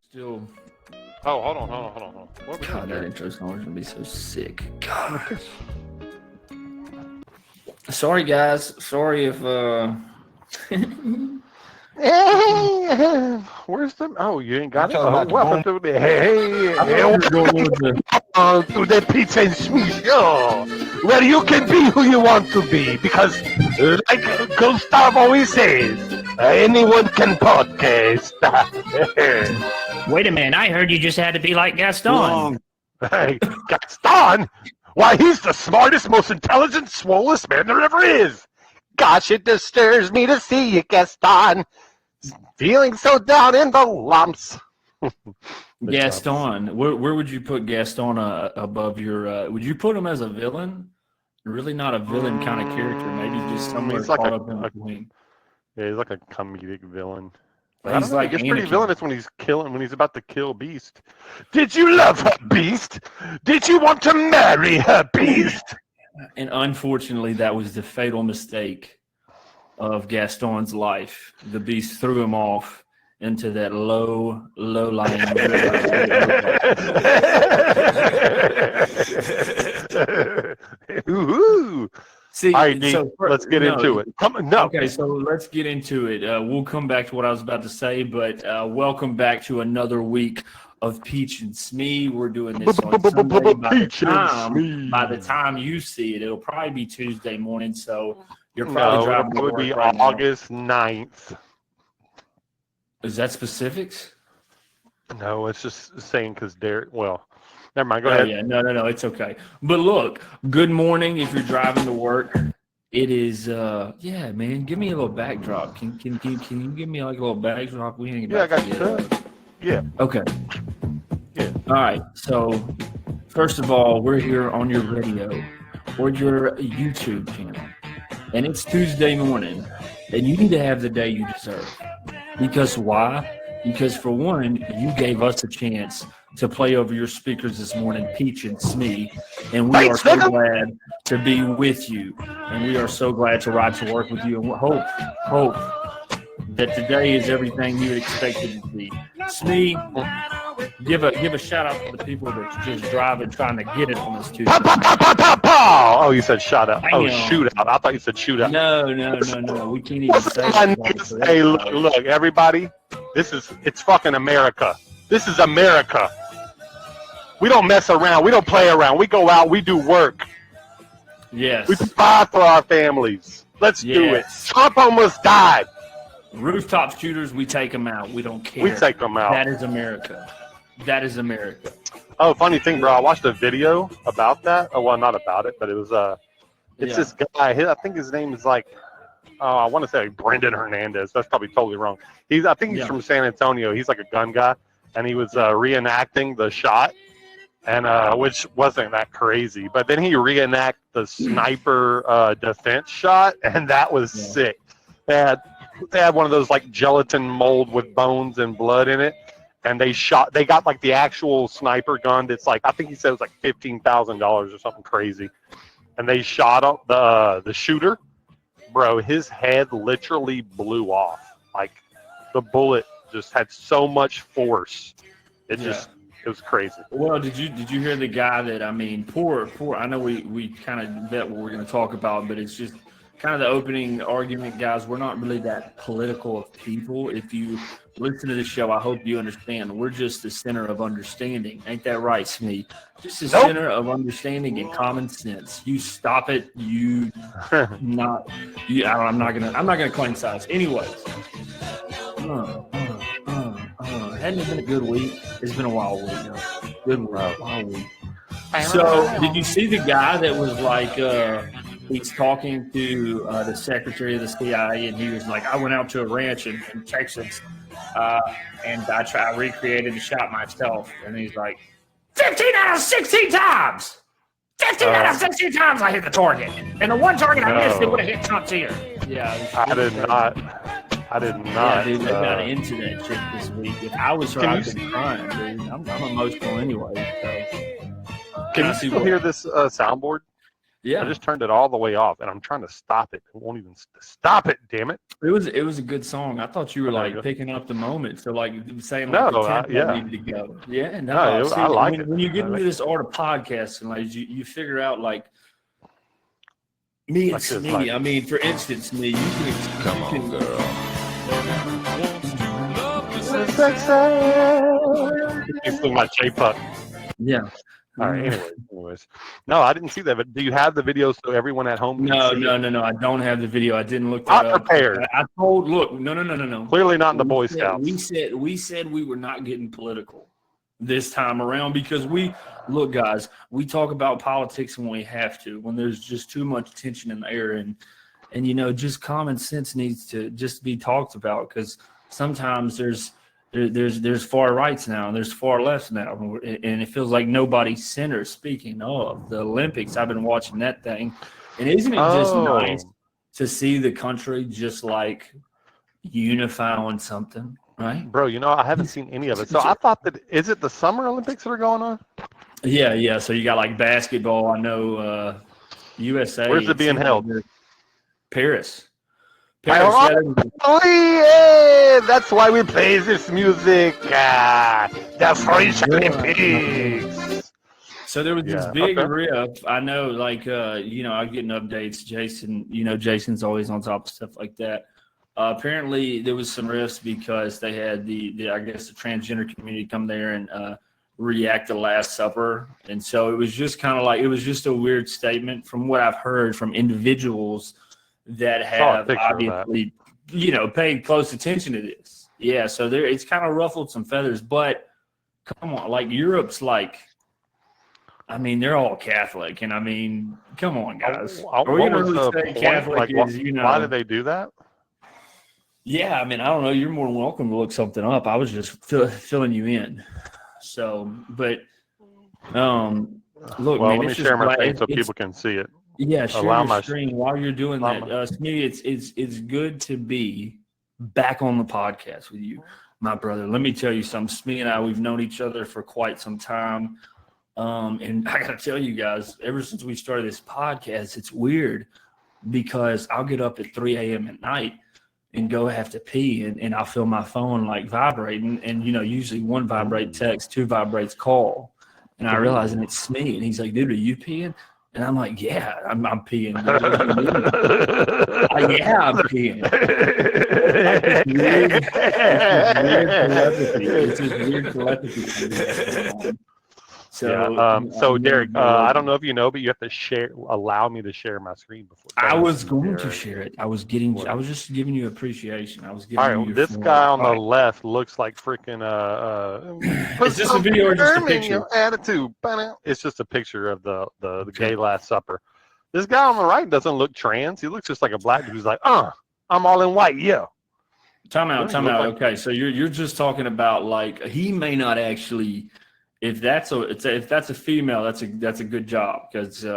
Still. Oh, hold on. What are we God, doing that intro song is gonna be so sick. God. Sorry, guys. Sorry if Where's the? Oh, you ain't got it. talking Oh, about the welcome to the hey, to the Pizza and Smooth Show, where you can be who you want to be, because, like Gustav always says, anyone can podcast. Wait a minute, I heard you just had to be like Gaston. Hey, Gaston? Why, he's the smartest, most intelligent, swollest man there ever is. Gosh, it disturbs me to see you, Gaston. Feeling so down in the lumps. Gaston. Where would you put Gaston above your? Would you put him as a villain? Really, not a villain kind of character. Maybe just somewhere He's like caught up in between. Yeah, he's like a comedic villain. He's like he gets pretty Anakin. villainous when he's about to kill Beast. Did you love her, Beast? Did you want to marry her, Beast? And unfortunately, that was the fatal mistake of Gaston's life. The Beast threw him off into that low-lying Ooh. See, All right, D, so let's get into it. Okay, so let's get into it. We'll come back to what I was about to say, but welcome back to another week of Peach and Smee. We're doing this on Sunday. By the time you see it, it'll probably be Tuesday morning, so you're probably driving to it would work be right now. August 9th. Is that specifics? No, it's just saying because Derek, well, never mind. Go ahead. Yeah, no, it's okay. But look, good morning if you're driving to work. It is, yeah, man. Give me a little backdrop. Can you give me like a little backdrop? We ain't Yeah, I got you. Yeah. Okay. Yeah. All right. So, first of all, we're here on your radio or your YouTube channel, and it's Tuesday morning, and you need to have the day you deserve. Because why? Because for one, you gave us a chance to play over your speakers this morning, Peach and Smee, and we are so glad to be with you, and we are so glad to ride to work with you, and hope that today is everything you expected it to be. Smee, give a shout out to the people that's just driving, trying to get it on this Tuesday. Oh, you said shout out. Oh, Damn. shoot out. I thought you said shoot out. No. We can't even say that. Hey, look, everybody. It's fucking America. This is America. We don't mess around. We don't play around. We go out. We do work. Yes. We provide for our families. Let's do it. Trump almost died. Rooftop shooters, we take them out. We don't care. We take them out. That is America. That is America. Oh, funny thing, bro. I watched a video about that. Oh, well, not about it, but it was this guy. I think his name is like, I want to say like Brendan Hernandez. That's probably totally wrong. I think he's from San Antonio. He's like a gun guy, and he was reenacting the shot, and which wasn't that crazy. But then he reenacted the sniper defense shot, and that was sick. They had one of those like gelatin mold with bones and blood in it, and they got like the actual sniper gun that's like, I think he said it was like $15,000 or something crazy, and they shot up the shooter. Bro, his head literally blew off. Like the bullet just had so much force. It was crazy. Well, did you hear the guy that, I mean, poor I know we kind of bet what we're going to talk about, but it's just kind of the opening argument, guys. We're not really that political of people. If you listen to the show, I hope you understand. We're just the center of understanding. Ain't that right, Smee? Just the center of understanding and common sense. You stop it. I'm not gonna claim size. Anyways. Hadn't it been a good week? It's been a wild week. Good week. Wild week. So, did you see the guy that was like, he's talking to the secretary of the CIA, and he was like, I went out to a ranch in Texas, and I recreated the shot myself. And he's like, 15 out of 16 times! 15 out of 16 times I hit the target. And the one target I missed, it would have hit Trump's ear. Yeah. I did not. Yeah, dude, they got into that shit this week. If I was her, I'd been crying, dude. I'm emotional anyway. So. Can you still hear this soundboard? Yeah, I just turned it all the way off, and I'm trying to stop it. It won't even stop it. Damn it! it was a good song. I thought you were Okay, like good. picking up the moment, so like saying No, like the tempo yeah. needed to go. Yeah, No, no. See, I like when you it. get into this art of podcasting, like you figure out like me and Like this, Smee. like- I mean, for instance, me, you can come on, girl. You feel my J-Puck. Yeah. All right. Anyways. No, I didn't see that. But do you have the video so everyone at home can No, see no, it? no, no. I don't have the video. I didn't look that Not up. prepared. I told. Look, no. Clearly not in the Boy We Scouts. said we were not getting political this time around because look, guys, we talk about politics when we have to, when there's just too much tension in the air, and just common sense needs to just be talked about because sometimes there's far rights now and there's far lefts now, and it feels like nobody's center. Speaking of the Olympics, I've been watching that thing, and isn't it just nice to see the country just like unify on something, right? Bro, I haven't seen any of it. So I thought is it the Summer Olympics that are going on? Yeah. So you got like basketball. I know USA. Where's it being held? Paris. Oh, yeah! That's why we play this music. The French Olympics. So there was this big riff. I know, like, I'm getting updates. Jason, Jason's always on top of stuff like that. Apparently, there was some riffs because they had the I guess the transgender community come there and react to Last Supper, and so it was just kind of like it was just a weird statement from what I've heard from individuals that have obviously, paid close attention to this. Yeah, so it's kind of ruffled some feathers, but come on, like Europe's like, I mean, they're all Catholic, and I mean, come on, guys. Are we going to say Catholic is, Why did they do that? Yeah, I mean, I don't know. You're more than welcome to look something up. I was just filling you in. So, but, look, well, man, let me share my screen so people can see it. Yeah, share your screen while you're doing that. Smitty, it's good to be back on the podcast with you, my brother. Let me tell you something. Smitty and I, we've known each other for quite some time. And I got to tell you guys, ever since we started this podcast, it's weird because I'll get up at 3 a.m. at night and go have to pee, and I'll feel my phone like vibrating. And, usually one vibrate text, two vibrates call. And I realize, and it's me. And he's like, dude, are you peeing? And I'm like, yeah, I'm peeing. Yeah, I'm peeing. It's just weird telepathy. So Derek, I don't know if you know, but you have to allow me to share my screen before. I was going to share it. I was just giving you appreciation. I was giving you this guy on the left looks like freaking Is this a video or just a picture? Your attitude. It's just a picture of the gay Last Supper. This guy on the right doesn't look trans. He looks just like a black dude who's like, I'm all in white, yeah. Time out. Okay, so you're just talking about like he may not actually. If that's a female, that's a good job because he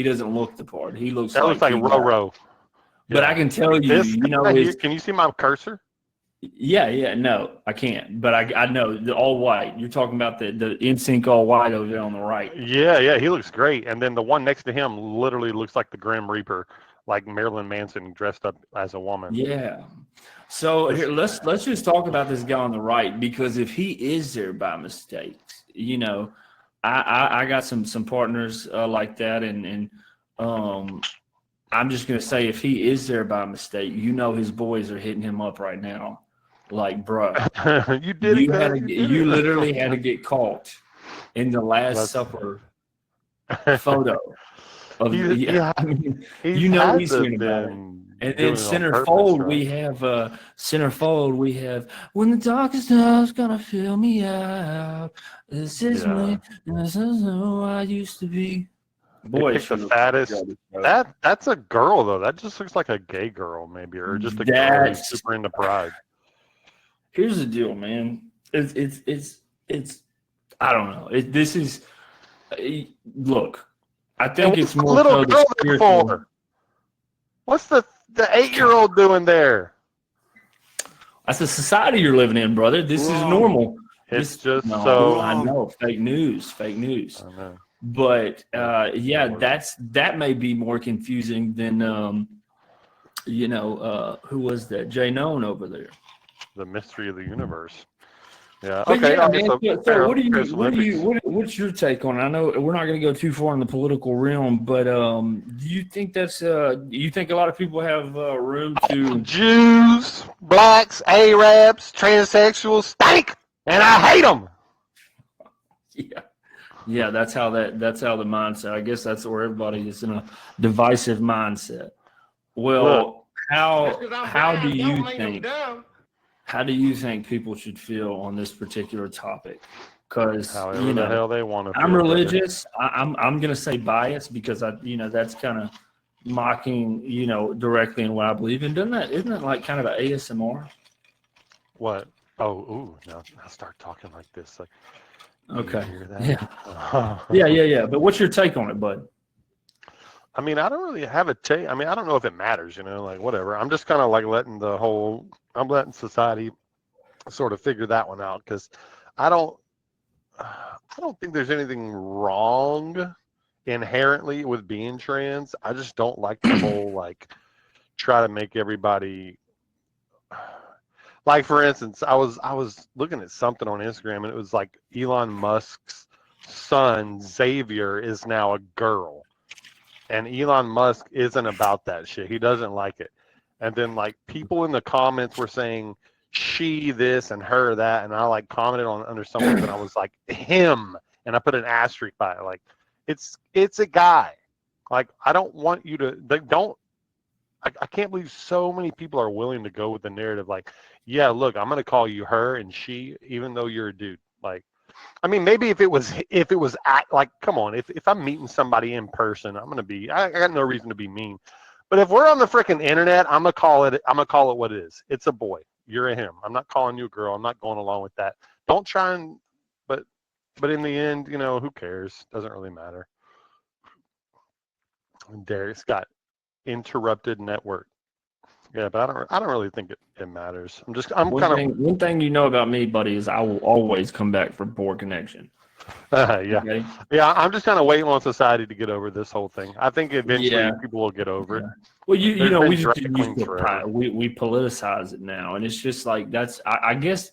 doesn't look the part. He looks looks like Roro. But I can tell you, can you see my cursor? Yeah, no, I can't. But I know the all white. You're talking about the NSYNC all white over there on the right. Yeah, he looks great. And then the one next to him literally looks like the Grim Reaper, like Marilyn Manson dressed up as a woman. Yeah. So here, let's just talk about this guy on the right, because if he is there by mistake, I got some partners like that, and I'm just gonna say if he is there by mistake, his boys are hitting him up right now, like, bro, you literally had to get caught in the Last Supper photo. He's thinking about it. And then centerfold, we have when the darkest hour's gonna fill me out. This is me. This is who I used to be. Boy, the fattest. That's a girl though. That just looks like a gay girl, maybe, or just a girl who's super into pride. Here's the deal, man. It's I don't know. Look. I think it's more little girl for. What's the 8-year-old doing there? That's the society you're living in, brother. This is normal. It's I know. Fake news. I know. But yeah, that may be more confusing than who was that? Jay Known over there. The mystery of the universe. Yeah. But Okay. yeah, all right, man. so So fair, what's your take on it? I know we're not going to go too far in the political realm, but do you think you think a lot of people have room to? Jews, blacks, Arabs, transsexuals stink, and I hate them. Yeah, that's how the mindset. I guess that's where everybody is in a divisive mindset. Well, Look, how do you think? How do you think people should feel on this particular topic? Because however the hell they want to. I'm religious. I'm going to say biased because that's kind of mocking directly in what I believe in. Isn't that like kind of an ASMR? What? Oh, ooh! Now start talking like this. Like, okay, you hear that? yeah. But what's your take on it, bud? I mean, I don't really have a take. I mean, I don't know if it matters. Like whatever. I'm just kind of like I'm letting society sort of figure that one out because I don't think there's anything wrong inherently with being trans. I just don't like the whole like try to make everybody like, for instance, I was looking at something on Instagram and it was like Elon Musk's son Xavier is now a girl, and Elon Musk isn't about that shit. He doesn't like it. And then like people in the comments were saying she this and her that, and I like commented on under something and I was like him, and I put an asterisk by it. Like it's a guy. Like I don't want you to I can't believe so many people are willing to go with the narrative like, yeah, look, I'm gonna call you her and she, even though you're a dude. Like, I mean, maybe if it was like, come on, if I'm meeting somebody in person, I got no reason to be mean. But if we're on the freaking internet, I'm gonna call it what it is. It's a boy. You're a him. I'm not calling you a girl. I'm not going along with that. Don't try and, but in the end, who cares? Doesn't really matter. Derek's got interrupted network. Yeah, but I don't really think it matters. One thing you know about me, buddy, is I will always come back for poor connection. Yeah. Okay? Yeah, I'm just kind of waiting on society to get over this whole thing. I think eventually people will get over it. Well, we politicize it now, and it's just like I guess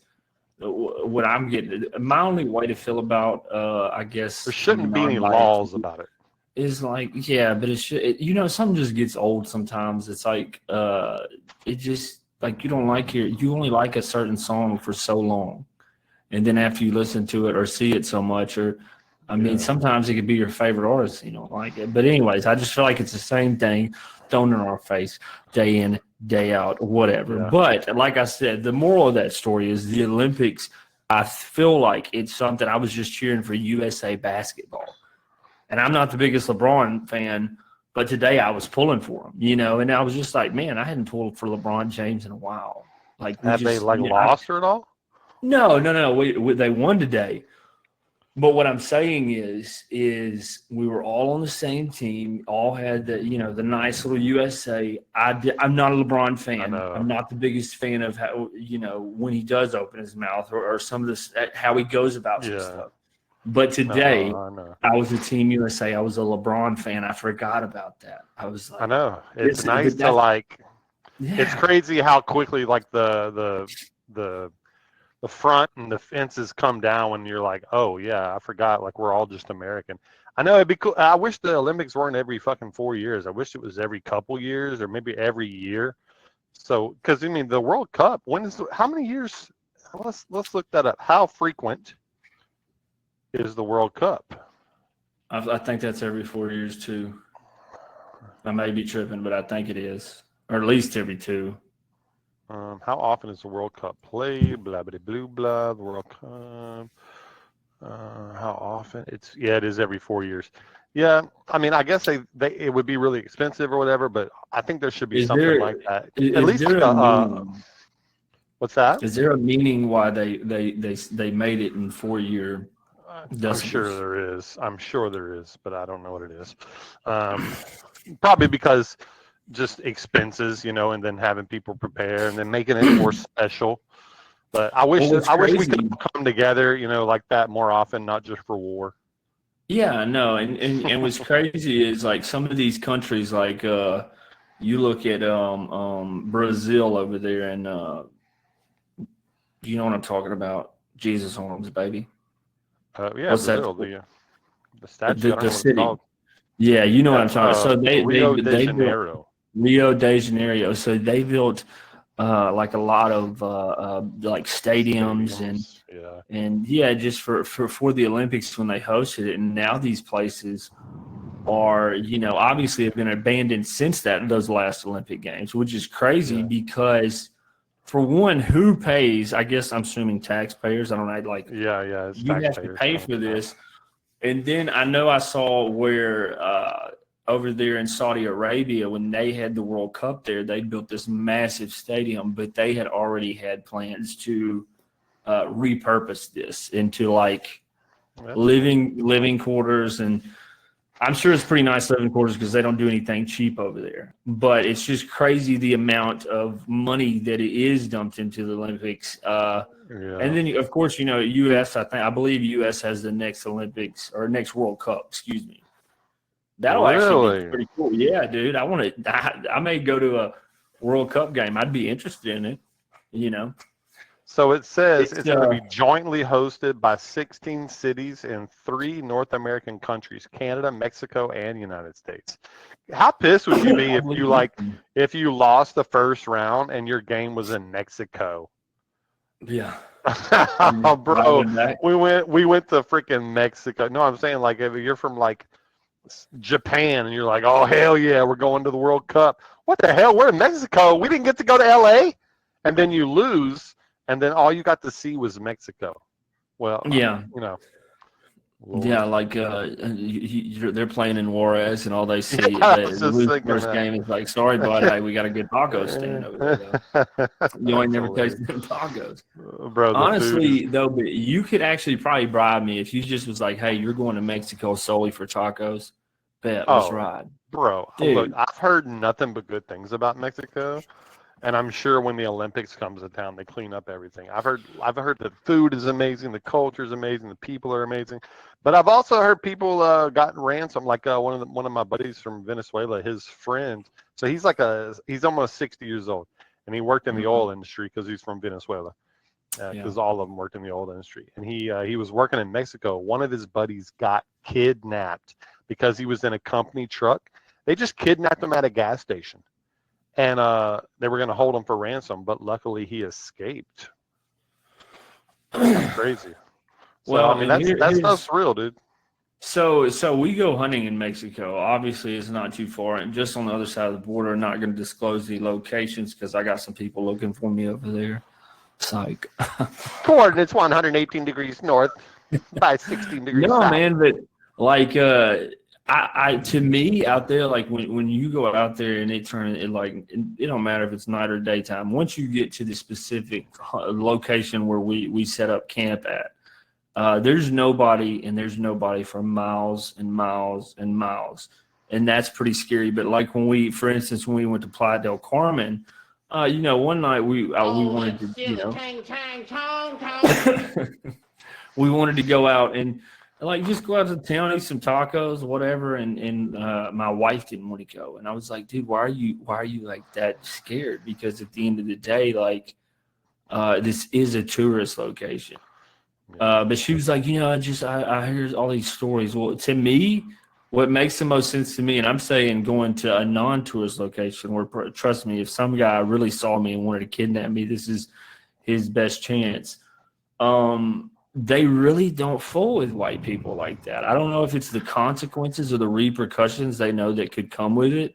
what I'm getting. My only way to feel about I guess there shouldn't be any laws about it. Is like, but something just gets old sometimes. It's like it just like you only like a certain song for so long, and then after you listen to it or see it so much, or I mean, sometimes it could be your favorite artist, like it. But anyways, I just feel like it's the same thing thrown in our face day in, day out, whatever. Yeah. But like I said, the moral of that story is the Olympics. I feel like it's something. I was just cheering for USA basketball. And I'm not the biggest LeBron fan, but today I was pulling for him, and I was just like, man, I hadn't pulled for LeBron James in a while. Like, have they lost or at all? No. They won today. But what I'm saying is we were all on the same team, all had the nice little USA. I'm not a LeBron fan. I'm not the biggest fan of how when he does open his mouth or some of this how he goes about some stuff. But today, I was a Team USA. I was a LeBron fan. I forgot about that. I was like, I know. It's nice to like. Yeah. It's crazy how quickly like the front and the fences come down when you're like, oh yeah, I forgot. Like we're all just American. I know it'd be cool. I wish the Olympics weren't every fucking 4 years. I wish it was every couple years or maybe every year. So, because I mean, the World Cup. How many years? Let's look that up. How frequent is the World Cup? I think that's every 4 years too. I may be tripping, but I think it is, or at least every 2. How often is the World Cup played? Blah blah blah blah. The World Cup. How often? It is every 4 years. Yeah, I mean, I guess it would be really expensive or whatever, but I think there should be something like that. At least what's that? Is there a meaning why they made it in 4 year? I'm sure there is, but I don't know what it is. Probably because just expenses, and then having people prepare and then making it more special. But I wish we could come together, like that more often, not just for war. Yeah, no, and what's crazy is like some of these countries, like you look at Brazil over there, and you know what I'm talking about? Jesus Arms, baby. Yeah, What's that? Brazil, the statue. I don't The know what it's city. called. Yeah, you know what Yeah, I'm talking. So Rio de they built Janeiro. Rio de Janeiro. So they built like a lot of like stadiums Stadiums. Yeah. and yeah, just for the Olympics when they hosted it. And now these places are, obviously have been abandoned since those last Olympic Games, which is crazy Yeah. because for one, who pays? I guess I'm assuming taxpayers. I don't know, like Yeah. It's you have to taxpayers pay paying for for that. this. And then I know I saw where over there in Saudi Arabia, when they had the World Cup there, they built this massive stadium, but they had already had plans to repurpose this into like That's cool. living quarters. And I'm sure it's pretty nice living quarters because they don't do anything cheap over there. But it's just crazy the amount of money that it is dumped into the Olympics. And Yeah. then, of course, U.S. I believe U.S. has the next Olympics or next World Cup. Excuse me. That'll actually be Really? pretty cool. Yeah, dude. I want to. I may go to a World Cup game. I'd be interested in it. You know, So it says it's it's going to be jointly hosted by 16 cities in 3 North American countries: Canada, Mexico, and United States. How pissed would you be I believe if you lost the first round and your game was in Mexico? yeah. Oh, bro, Driving back. we went to freaking Mexico. No, I'm saying like if you're from like Japan and you're like, oh hell yeah, we're going to the World Cup. What the hell? We're in Mexico. We didn't get to go to LA, and then you lose, and then all you got to see was Mexico. Well, Yeah. Lord. Yeah, like they're playing in Juarez, and all they see Yeah, I they was just lose the thinking first game. It's like, sorry, bud, hey, we got a good taco stand over there though. You ain't That's never hilarious, tasted them tacos. bro. The food is, Honestly, though, but you could actually probably bribe me if you just was like, hey, you're going to Mexico solely for tacos. Bet, let's oh, ride, bro. Look, dude. I've heard nothing but good things about Mexico. And I'm sure when the Olympics comes to town, they clean up everything. I've heard the food is amazing, the culture is amazing, the people are amazing. But I've also heard people gotten ransom. Like one of my buddies from Venezuela, his friend. So he's almost 60 years old, and he worked in the Mhm. oil industry because he's from Venezuela. Yeah. Because all of them worked in the oil industry, and he was working in Mexico. One of his buddies got kidnapped because he was in a company truck. They just kidnapped him at a gas station, and they were going to hold him for ransom, but luckily he escaped. That's pretty crazy. So I Well, mean, and that stuff's real, dude. so we go hunting in Mexico. Obviously, it's not too far, and just on the other side of the border. I'm not going to disclose the locations because I got some people looking for me over there. Psych. Coordinates 118 degrees north by 16 degrees No, south. man, but like I to me out there, like when you go out there and it don't matter if it's night or daytime. Once you get to the specific location where we set up camp at, there's nobody for miles and miles and miles, and that's pretty scary. But like for instance, when we went to Playa del Carmen, one night we wanted to, we wanted to go out and like just go out to town, eat some tacos, whatever. And my wife didn't want to go, and I was like, dude, why are you like that scared? Because at the end of the day, like this is a tourist location. But she was like, I hear all these stories. Well, to me, what makes the most sense to me, and I'm saying going to a non-tourist location where, trust me, if some guy really saw me and wanted to kidnap me, this is his best chance. They really don't fool with white people like that. I don't know if it's the consequences or the repercussions they know that could come with it,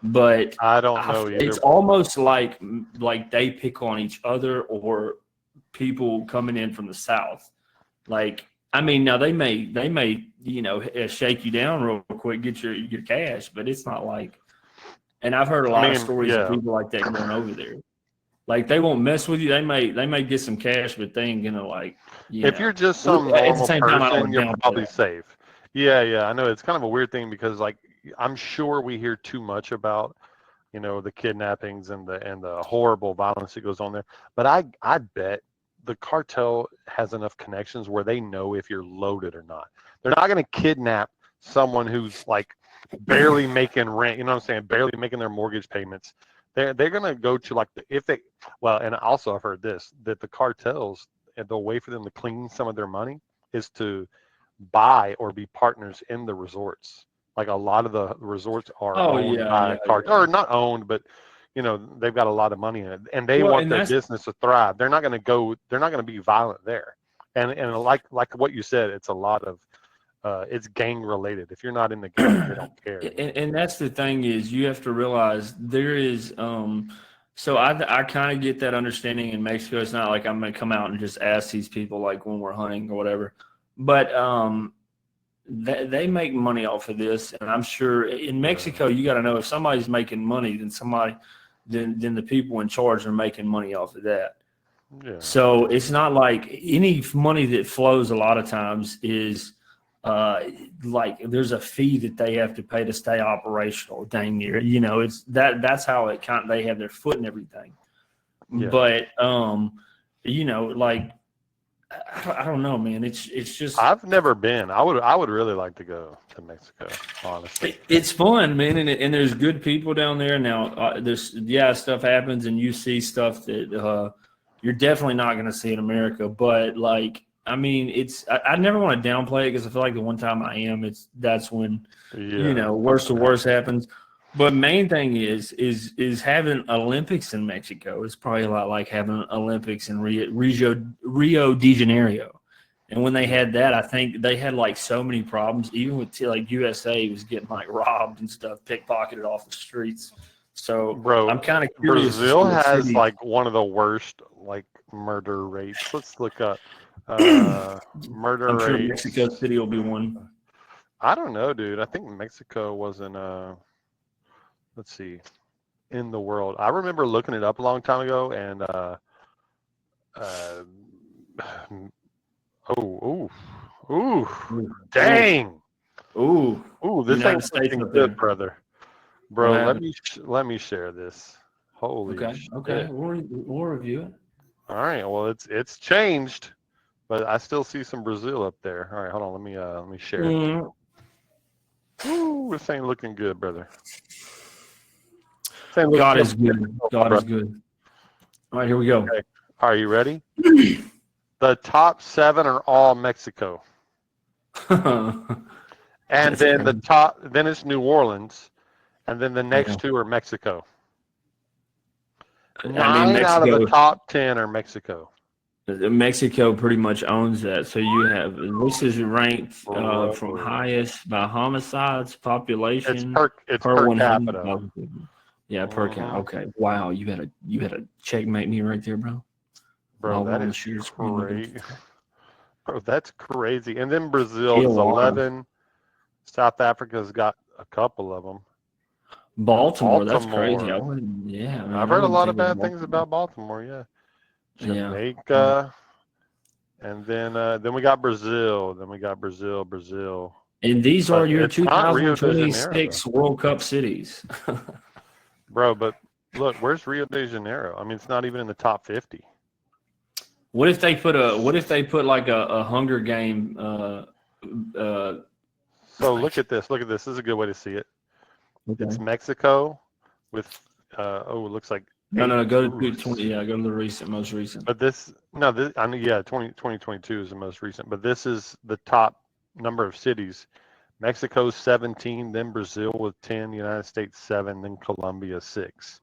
but I don't know either, it's bro. almost like they pick on each other or people coming in from the South. Like, I mean, now they may shake you down real quick, get your cash, but it's not like. And I've heard a I lot of mean, stories of yeah. people like that going over there. Like they won't mess with you. They may get some cash, but they ain't gonna like. If you're just Well, some at the normal same time, I person, don't you're downplay probably that. safe. Yeah. I know it's kind of a weird thing because like I'm sure we hear too much about the kidnappings and the horrible violence that goes on there. But I bet the cartel has enough connections where they know if you're loaded or not. They're not going to kidnap someone who's like barely making rent. You know what I'm saying? Barely making their mortgage payments. They're going to go to like and also I've heard this, that the cartels, and the way for them to clean some of their money is to buy or be partners in the resorts. Like a lot of the resorts are owned by cartels, or not owned, but you know, they've got a lot of money in it, and they want their business to thrive. They're not going to be violent there. And like what you said, it's a lot of it's gang related. If you're not in the gang, they don't care. And that's the thing, is you have to realize there is so I kind of get that understanding in Mexico. It's not like I'm going to come out and just ask these people like when we're hunting or whatever, but they make money off of this. And I'm sure in Mexico, you got to know if somebody's making money, then the people in charge are making money off of that. Yeah. So it's not like any money that flows a lot of times is like there's a fee that they have to pay to stay operational, dang near. You know, it's that's how they have their foot and everything. Yeah. But you know, like I don't know, man. It's just I've never been. I would really like to go to Mexico, honestly. It's fun, man, and there's good people down there. Now, stuff happens, and you see stuff that you're definitely not going to see in America. But like, I mean, I never want to downplay it because I feel like the one time I am, that's when you know worst to worst happens. But main thing is having Olympics in Mexico is probably a lot like having Olympics in Rio de Janeiro. And when they had that, I think they had like so many problems, even with like USA was getting like robbed and stuff, pickpocketed off the streets. So, bro, I'm kind of curious. Brazil has like one of the worst like murder rates. Let's look up murder I'm sure rates. Mexico City will be one. I don't know, dude. I think Mexico was in let's see, in the world. I remember looking it up a long time ago, and dang, this ain't looking good, brother. Bro, let me share this. Holy shit. Okay, we'll review it. All right, well it's changed, but I still see some Brazil up there. All right, hold on, let me share it. This ain't looking good, brother. God is good. God is good. All right, here we go. Okay. Are you ready? The top 7 are all Mexico. And then then it's New Orleans, and then the next 2 are Mexico. 9 out of the top 10 are Mexico. Mexico pretty much owns that. So you have, this is ranked from highest by homicides, population. It's per capita. Yeah, per capita. Okay. Wow, you had a checkmate me right there, bro. Bro, that is crazy. Bro, that's crazy. And then Brazil is 11. South Africa's got a couple of them. Baltimore. That's crazy. I've heard a lot of bad things about Baltimore. Yeah. Jamaica, and then we got Brazil. Then we got Brazil. And these are your 2026 World Cup cities. Bro, but look, where's Rio de Janeiro? I mean, it's not even in the top 50. What if they put like a Hunger Game? So look at this. This is a good way to see it. Okay. It's Mexico with it looks like. No, go to 20. Yeah, go to the most recent. But 2022 is the most recent. But this is the top number of cities. Mexico 17, then Brazil with 10, United States 7, then Colombia 6.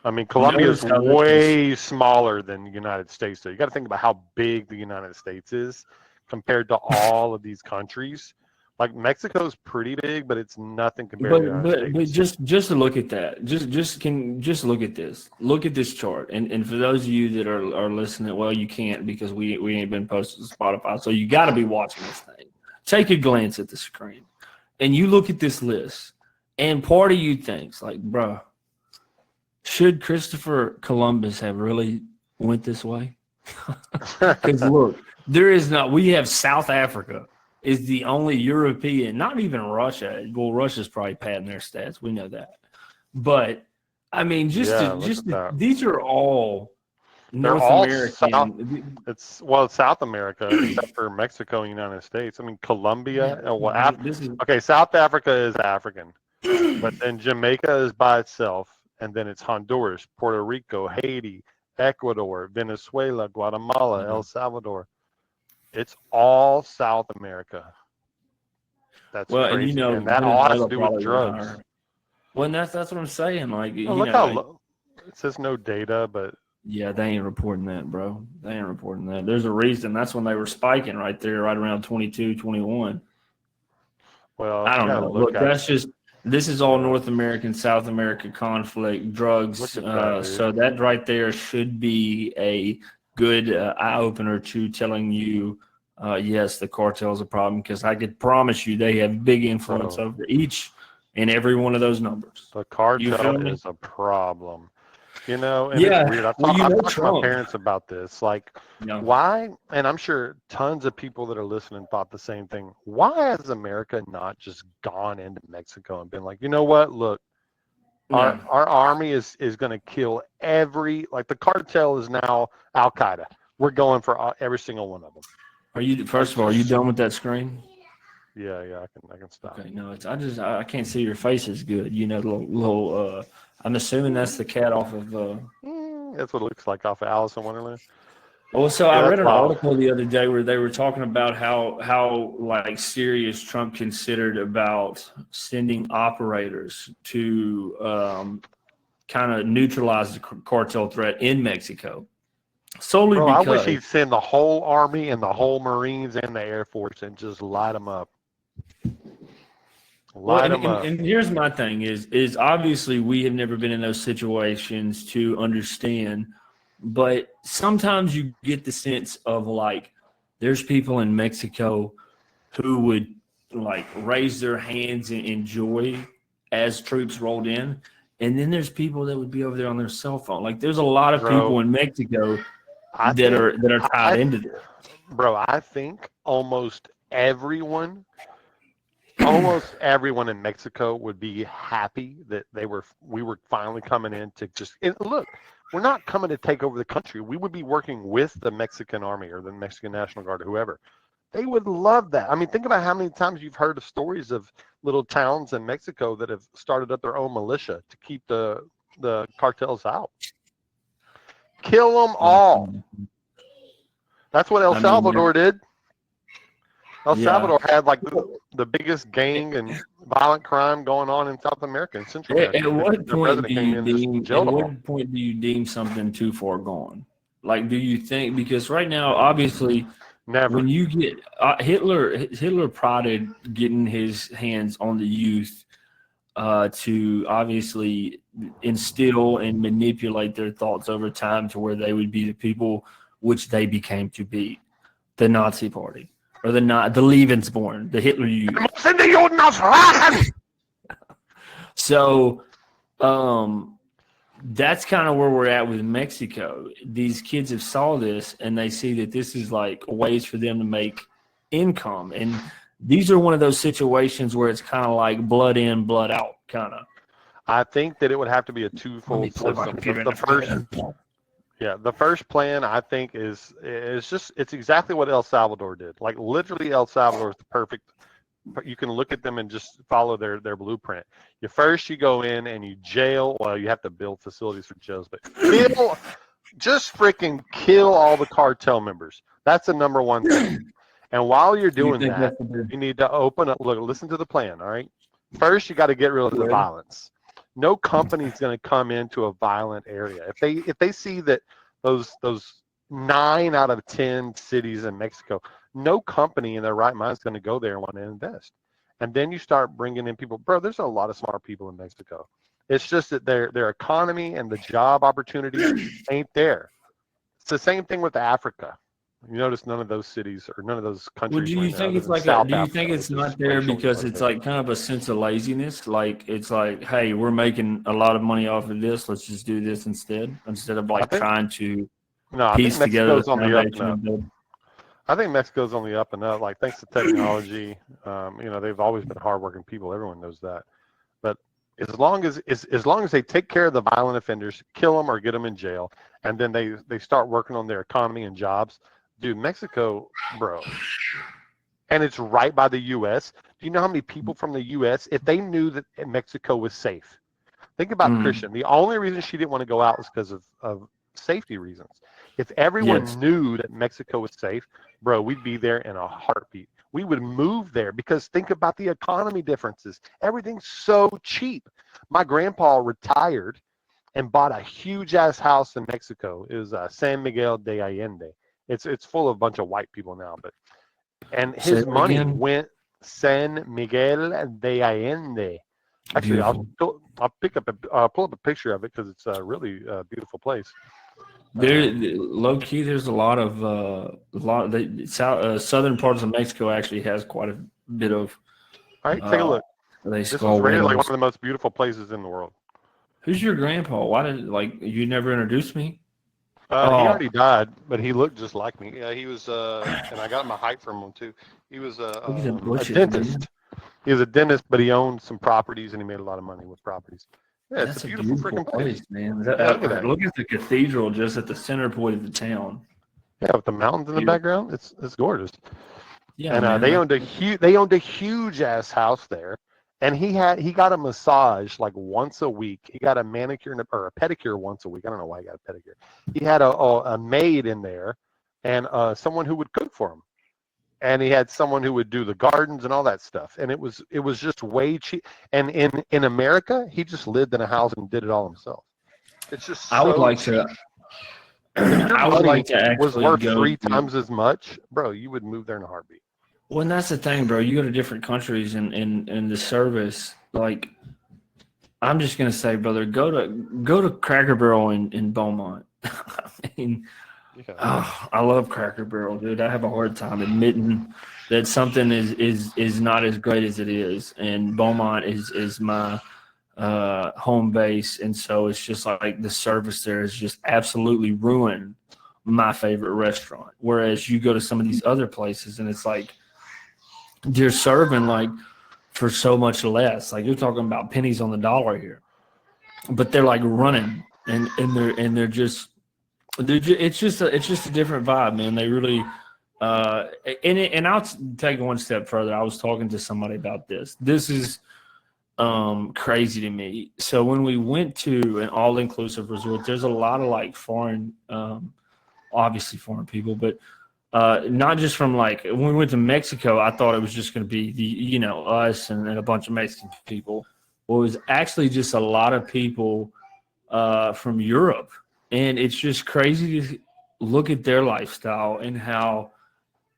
I mean, Colombia is way smaller than the United States. So you got to think about how big the United States is compared to all of these countries. Like Mexico's pretty big, but it's nothing compared to the United States. But just to look at that, just look at this. Look at this chart. And for those of you that are listening, well, you can't because we ain't been posted to Spotify. So you got to be watching this thing. Take a glance at the screen, and you look at this list, and part of you thinks like, bro, should Christopher Columbus have really went this way? Because look, there is not. We have South Africa is the only European, not even Russia. Well, Russia's probably padding their stats. We know that. But, I mean, these are all North all American. It's South America, except for Mexico and United States. I mean, Colombia. This is Okay, South Africa is African, but then Jamaica is by itself, and then it's Honduras, Puerto Rico, Haiti, Ecuador, Venezuela, Guatemala, El Salvador. It's all South America. That's well, crazy, and you know, and that all has to Venezuela do probably with was drugs. higher. Well, and that's what I'm saying. Like, Oh, you look know, how it says no data, but yeah, they ain't reporting that, bro. They ain't reporting that. There's a reason. That's when they were spiking right there, right around 22, 21. well, I you don't gotta know. look Look, at that's just this is all Yeah. North American, South America conflict, drugs. Look at that, dude. So that right there should be a good eye opener to telling you, yes, the cartel is a problem, because I could promise you they have big influence Bro. over each and every one of those numbers. The You cartel feel me? is a problem. You know, and Yeah. it's weird. Well, you I've know talked to my Trump. parents about this. Like, Yeah. why? And I'm sure tons of people that are listening thought the same thing. Why has America not just gone into Mexico and been like, you know what? Look, Yeah. our army is going to kill like the cartel is now Al Qaeda. We're going for every single one of them. Are you? First of all, are you done with that screen? Yeah, I can stop. Okay, no, it's I can't see your face as good. You know, little I'm assuming that's the cat off of That's what it looks like off of Alice in Wonderland. Well, so Yeah, I read that's an wild. article the other day where they were talking about how like serious Trump considered about sending operators to kind of neutralize the cartel threat in Mexico. Solely Bro, I because wish he'd send the whole Army and the whole Marines and the Air Force and just light them up. Light them up. and here's my thing is obviously we have never been in those situations to understand, but sometimes you get the sense of like there's people in Mexico who would like raise their hands in joy as troops rolled in, and then there's people that would be over there on their cell phone. Like there's a lot of Bro, people in Mexico I that think- are tied into this. Bro, I think almost everyone in Mexico would be happy that we were finally coming in to just look. We're not coming to take over the country. We would be working with the Mexican army or the Mexican National Guard or whoever. They would love that. I mean, think about how many times you've heard of stories of little towns in Mexico that have started up their own militia to keep the cartels out. Kill them all. That's what El Salvador did. El Salvador had like the biggest gang and violent crime going on in South America and Central America. At what point do you deem? do you deem something too far gone? Like, do you think, because right now, obviously, Never. when you get Hitler prodded getting his hands on the youth to obviously instill and manipulate their thoughts over time to where they would be the people which they became to be, the Nazi Party. Or the Lebensborn, the Hitler Youth. So that's kind of where we're at with Mexico. These kids have saw this and they see that this is like ways for them to make income. And these are one of those situations where it's kind of like blood in, blood out, kind of. I think that it would have to be a twofold system. The first plan I think is it's exactly what El Salvador did. Like literally El Salvador is the perfect. You can look at them and just follow their blueprint. You go in and you jail. Well, you have to build facilities for jails, but just freaking kill all the cartel members. That's the number one thing. And while you're doing that, you need to open up. Look, listen to the plan. All right. First, you got to get rid of the violence. No company is going to come into a violent area. If they see that those 9 out of 10 cities in Mexico, no company in their right mind is going to go there and want to invest. And then you start bringing in people. Bro, there's a lot of smart people in Mexico. It's just that their economy and the job opportunities ain't there. It's the same thing with Africa. You notice none of those cities or none of those countries. Well, do you think it's like do you think it's not there because it's like kind of a sense of laziness? Like it's like, hey, we're making a lot of money off of this. Let's just do this instead of like trying to piece together the foundation. I think Mexico's on the up and up. Like thanks to technology, they've always been hardworking people. Everyone knows that. But as long as they take care of the violent offenders, kill them or get them in jail, and then they start working on their economy and jobs. Dude, Mexico, bro, and it's right by the U.S. Do you know how many people from the U.S., if they knew that Mexico was safe? Think about Christian. The only reason she didn't want to go out was because of safety reasons. If everyone Yes. knew that Mexico was safe, bro, we'd be there in a heartbeat. We would move there because think about the economy differences. Everything's so cheap. My grandpa retired and bought a huge ass house in Mexico. It was San Miguel de Allende. It's full of a bunch of white people now, and Say his that money again? went San Miguel de Allende. Actually, Beautiful. I'll pull up a picture of it because it's a really beautiful place. There, low key, there's a lot of the southern parts of Mexico actually has quite a bit of. All right, take a look. They This call was rated like one widows. of the most beautiful places in the world. Who's your grandpa? Why did you never introduced me? He already died, but he looked just like me. Yeah, he was, and I got my height from him too. He was Look at the a bushes, dentist. man. He was a dentist, but he owned some properties and he made a lot of money with properties. Yeah, it's That's a a beautiful beautiful freaking place. place, man. Yeah, look at that. Look at the cathedral just at the center point of the town. Yeah, with the mountains in the Beautiful. background, it's gorgeous. Yeah, And man. they owned a huge ass house there, and he got a massage like once a week. He got a manicure or a pedicure once a week. I don't know why he got a pedicure. He had a maid in there, and someone who would cook for him, and he had someone who would do the gardens and all that stuff. And it was just way cheap. And in America, he just lived in a house and did it all himself. It's just I would so like cheap. to. If your I would money like to was actually worth go 3 to. times as much, bro, you would move there in a heartbeat. Well, and that's the thing, bro. You go to different countries and the service, like I'm just gonna say, brother, go to Cracker Barrel in Beaumont. I mean, Yeah. oh, I love Cracker Barrel, dude. I have a hard time admitting that something is not as great as it is, and Beaumont is my home base, and so it's just like the service there is just absolutely ruined my favorite restaurant. Whereas you go to some of these other places, and it's like they're serving like for so much less. Like you're talking about pennies on the dollar here, but they're like running, and they're just it's just a different vibe, man. They really and I'll take it one step further. I was talking to somebody about this. This is crazy to me. So when we went to an all-inclusive resort, there's a lot of like foreign, obviously foreign people, but not just from like when we went to Mexico, I thought it was just going to be us and a bunch of Mexican people. Well, it was actually just a lot of people from Europe, and it's just crazy to look at their lifestyle and how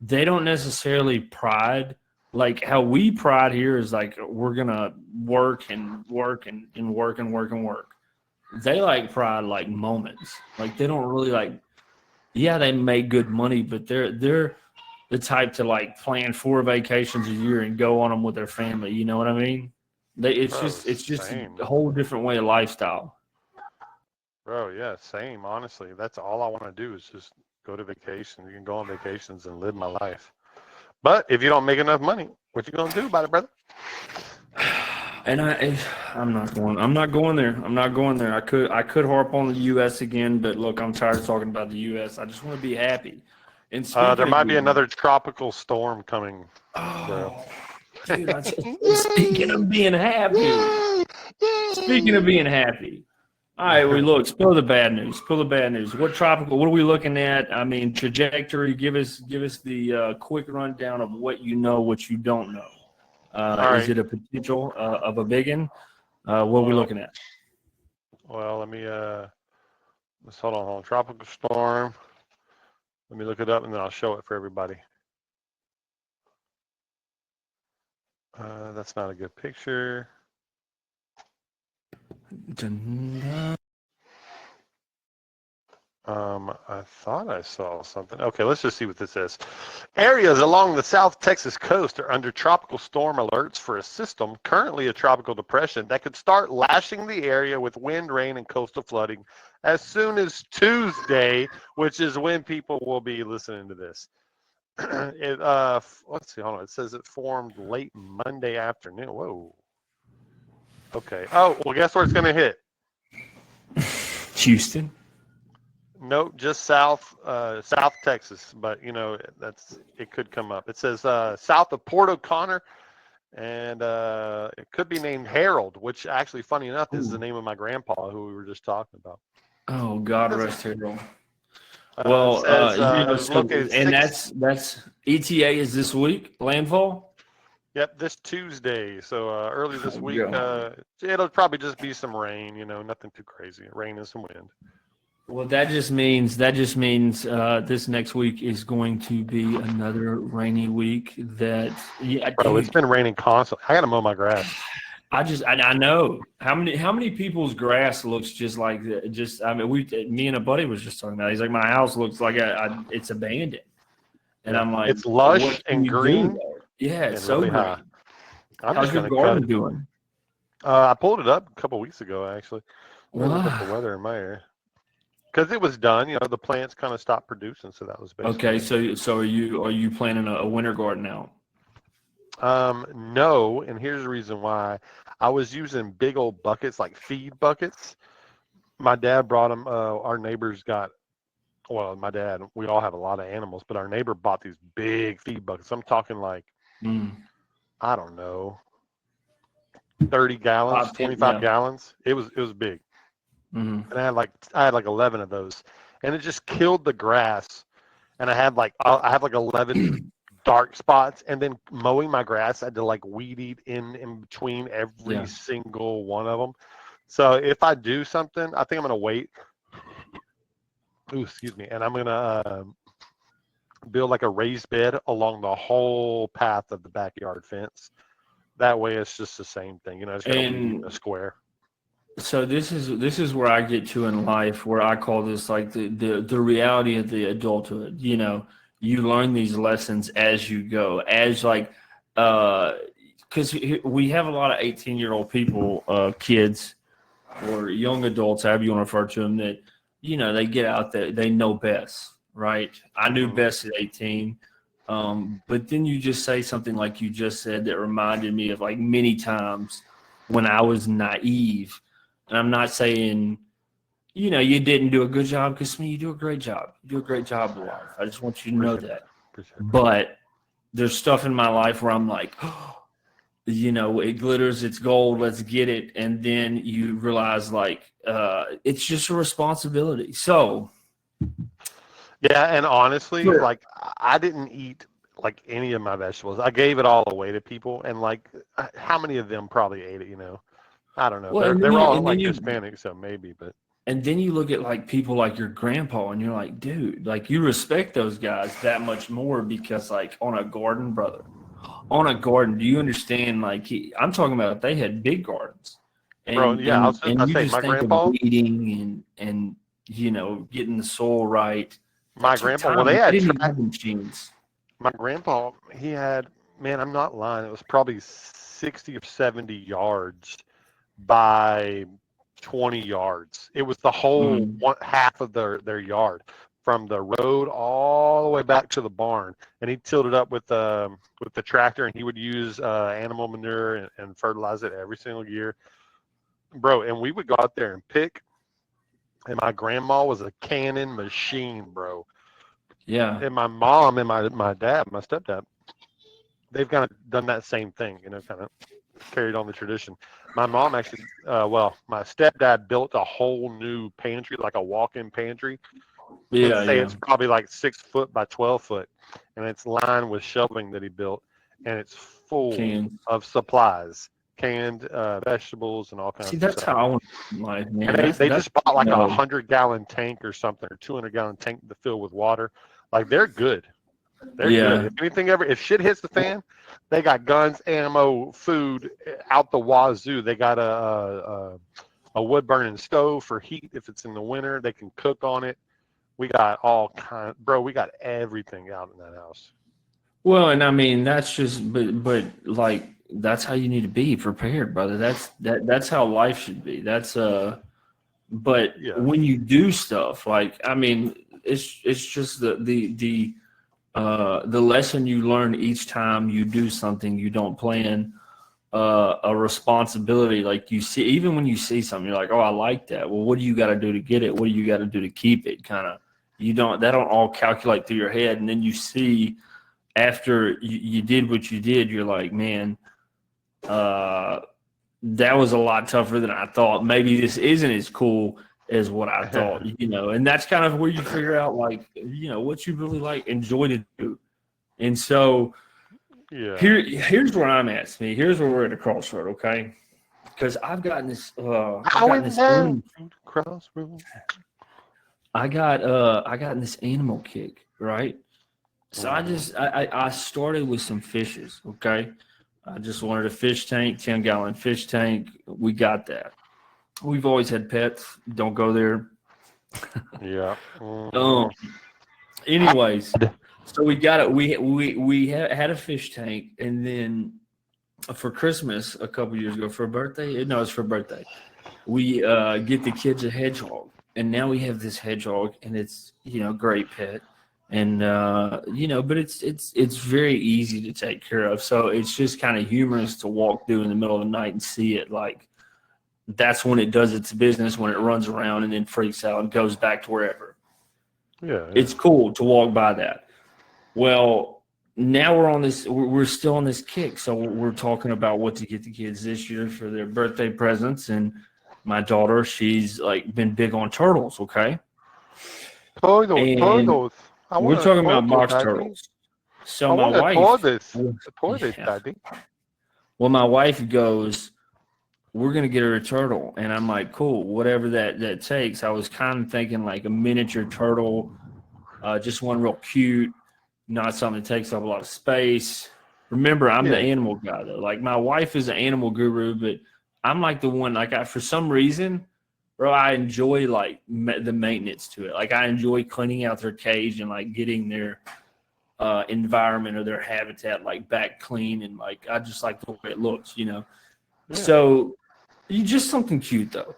they don't necessarily pride like how we pride here is like we're gonna work and work and work and work and work. They like pride like moments. Like they don't really like yeah, they make good money, but they're the type to like plan 4 vacations a year and go on them with their family. You know what I mean? It's Bro, just same. a whole different way of lifestyle. Bro, yeah, same. Honestly, that's all I want to do is just go to vacation. You can go on vacations and live my life. But if you don't make enough money, what you gonna do about it, brother? And I'm not going. I'm not going there. I'm not going there. I could harp on the U.S. again, but look, I'm tired of talking about the U.S. I just want to be happy. And There might be another tropical storm coming. Oh, dude, speaking of being happy. Speaking of being happy. All right, well, look, spill the bad news. Spill the bad news. What tropical? What are we looking at? I mean, trajectory. Give us the quick rundown of what you know, what you don't know. Is it a potential of a big one? What are we looking at? Well, let's hold on. Tropical storm. Let me look it up and then I'll show it for everybody. That's not a good picture. I thought I saw something. Okay, let's just see what this says. Areas along the South Texas coast are under tropical storm alerts for a system, currently a tropical depression, that could start lashing the area with wind, rain, and coastal flooding as soon as Tuesday, which is when people will be listening to this. Let's see, hold on. It says it formed late Monday afternoon. Whoa. Okay. Oh, well, guess where it's going to hit? Houston. Nope, just south Texas. But it could come up. It says south of Port O'Connor, and it could be named Harold, which actually, funny enough, is the name of my grandpa, who we were just talking about. Oh, God rest his soul. Well, that's ETA is this week, landfall? Yep, this Tuesday. So early this week, God. it'll probably just be some rain. Nothing too crazy. Rain and some wind. Well, that just means this next week is going to be another rainy week. Bro, it's been raining constantly. I got to mow my grass. I know how many people's grass looks just like that. I mean, me and a buddy was just talking about it. He's like, my house looks like it's abandoned, and I'm like, it's lush and green. Yeah, it's so really green. high. How's your garden doing? I pulled it up a couple weeks ago, actually. Wow. Look at the weather in my area. Because it was done, the plants kind of stopped producing, so that was basically. Okay, so are you planning a winter garden now? No, and here's the reason why. I was using big old buckets, like feed buckets. My dad brought them. Our neighbors my dad, we all have a lot of animals, but our neighbor bought these big feed buckets. I'm talking like, I don't know, 30 gallons, 25 gallons. It was big. And I had like 11 of those, and it just killed the grass. And I have like 11 dark spots, and then mowing my grass, I had to like weed eat in between every single one of them. So if I do something, I think I'm gonna wait. Ooh, excuse me, and I'm gonna build like a raised bed along the whole path of the backyard fence. That way, it's just the same thing, it's gonna be a square. So this is where I get to in life, where I call this like the reality of the adulthood. You learn these lessons as you go, as like, because we have a lot of 18-year-old people, kids, or young adults, however you want to refer to them, that they get out there, they know best, right? I knew best at 18, but then you just say something like you just said that reminded me of like many times when I was naive. And I'm not saying, you didn't do a good job, because you do a great job. You do a great job in life. I just want you to know that. But there's stuff in my life where I'm like, it glitters, it's gold, let's get it. And then you realize like, it's just a responsibility. So. Yeah. And honestly, like I didn't eat like any of my vegetables. I gave it all away to people. And like, how many of them probably ate it, I don't know. Well, they're all like Hispanic, so maybe, but. And then you look at like people like your grandpa, and you're like, dude, like you respect those guys that much more, because like on a garden, do you understand? Like I'm talking about if they had big gardens. And, bro, yeah, I was just gonna say, my grandpa weeding and getting the soil right. My grandpa, well, they had machines. My grandpa, he had, man, I'm not lying, it was probably 60 or 70 yards by 20 yards. It was the whole half of their yard, from the road all the way back to the barn. And he tilled it up with the tractor, and he would use animal manure and fertilize it every single year, bro. And we would go out there and pick. And my grandma was a canning machine, bro. Yeah. And my mom and my dad, my stepdad, they've kind of done that same thing, kind of carried on the tradition. My mom actually, my stepdad built a whole new pantry, like a walk-in pantry. It's probably like 6 foot by 12 foot, and it's lined with shelving that he built, and it's full of supplies, canned vegetables, and all kinds of stuff. That's how I want life, man. And they just bought like a 100-gallon tank or something, or 200-gallon tank to fill with water. Like, they're good. They're good. If shit hits the fan, they got guns, ammo, food out the wazoo. They got a wood burning stove for heat if it's in the winter. They can cook on it. We got all kinds, bro. We got everything out in that house. Well, and I mean that's just, but like that's how you need to be prepared, brother. That's how life should be. But when you do stuff, like I mean, it's just the lesson you learn each time you do something you don't plan a responsibility. Like you see, even when you see something, you're like, oh, I like that. Well, what do you got to do to get it? What do you got to do to keep it? Kind of, that don't all calculate through your head. And then you see after you did what you did, you're like, man, that was a lot tougher than I thought. Maybe this isn't as cool as what I thought, and that's kind of where you figure out, like, what you really like, enjoy to do. And so here's where I'm at, Smee. Here's where we're at a crossroad, okay? Because I've gotten this crossroad. I got this animal kick, right? So I started with some fishes, okay? I just wanted a fish tank, 10-gallon fish tank. We got that. We've always had pets. Don't go there. Yeah. Anyways, so we got it. We had a fish tank, and then for Christmas a couple years ago, for a birthday. No, it's for a birthday. We get the kids a hedgehog, and now we have this hedgehog, and it's great pet. And but it's very easy to take care of. So it's just kind of humorous to walk through in the middle of the night and see it. Like, that's when it does its business, when it runs around and then freaks out and goes back to wherever. Yeah. It's cool to walk by that. Well, now we're still on this kick. So we're talking about what to get the kids this year for their birthday presents. And my daughter, she's like been big on turtles. Okay. Turtles. We're talking about box turtles. So my wife. Daddy. Well, my wife goes, we're going to get her a turtle. And I'm like, cool, whatever that takes. I was kind of thinking like a miniature turtle, just one real cute, not something that takes up a lot of space. Remember, I'm the animal guy, though. Like, my wife is an animal guru, but I'm like the one, like, for some reason, bro, I enjoy like the maintenance to it. Like, I enjoy cleaning out their cage and like getting their environment or their habitat like back clean, and like I just like the way it looks, Yeah. So you just something cute though.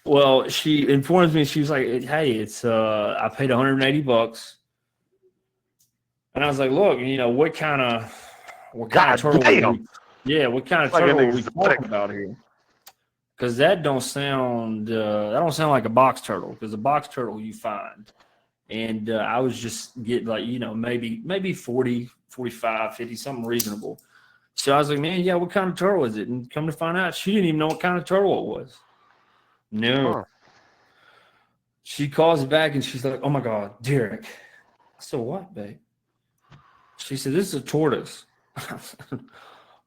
Well, she informs me, she was like, hey, it's I paid $180. And I was like, look, what kind of turtle? What kind of turtle are we talking about here? Because that don't sound like a box turtle. Because a box turtle you find, and I was just getting like maybe 40, 45, 50, something reasonable. So I was like, man, what kind of turtle is it? And come to find out, she didn't even know what kind of turtle it was. No. Huh. She calls back and she's like, oh my God, Derek. I said, what, babe? She said, this is a tortoise.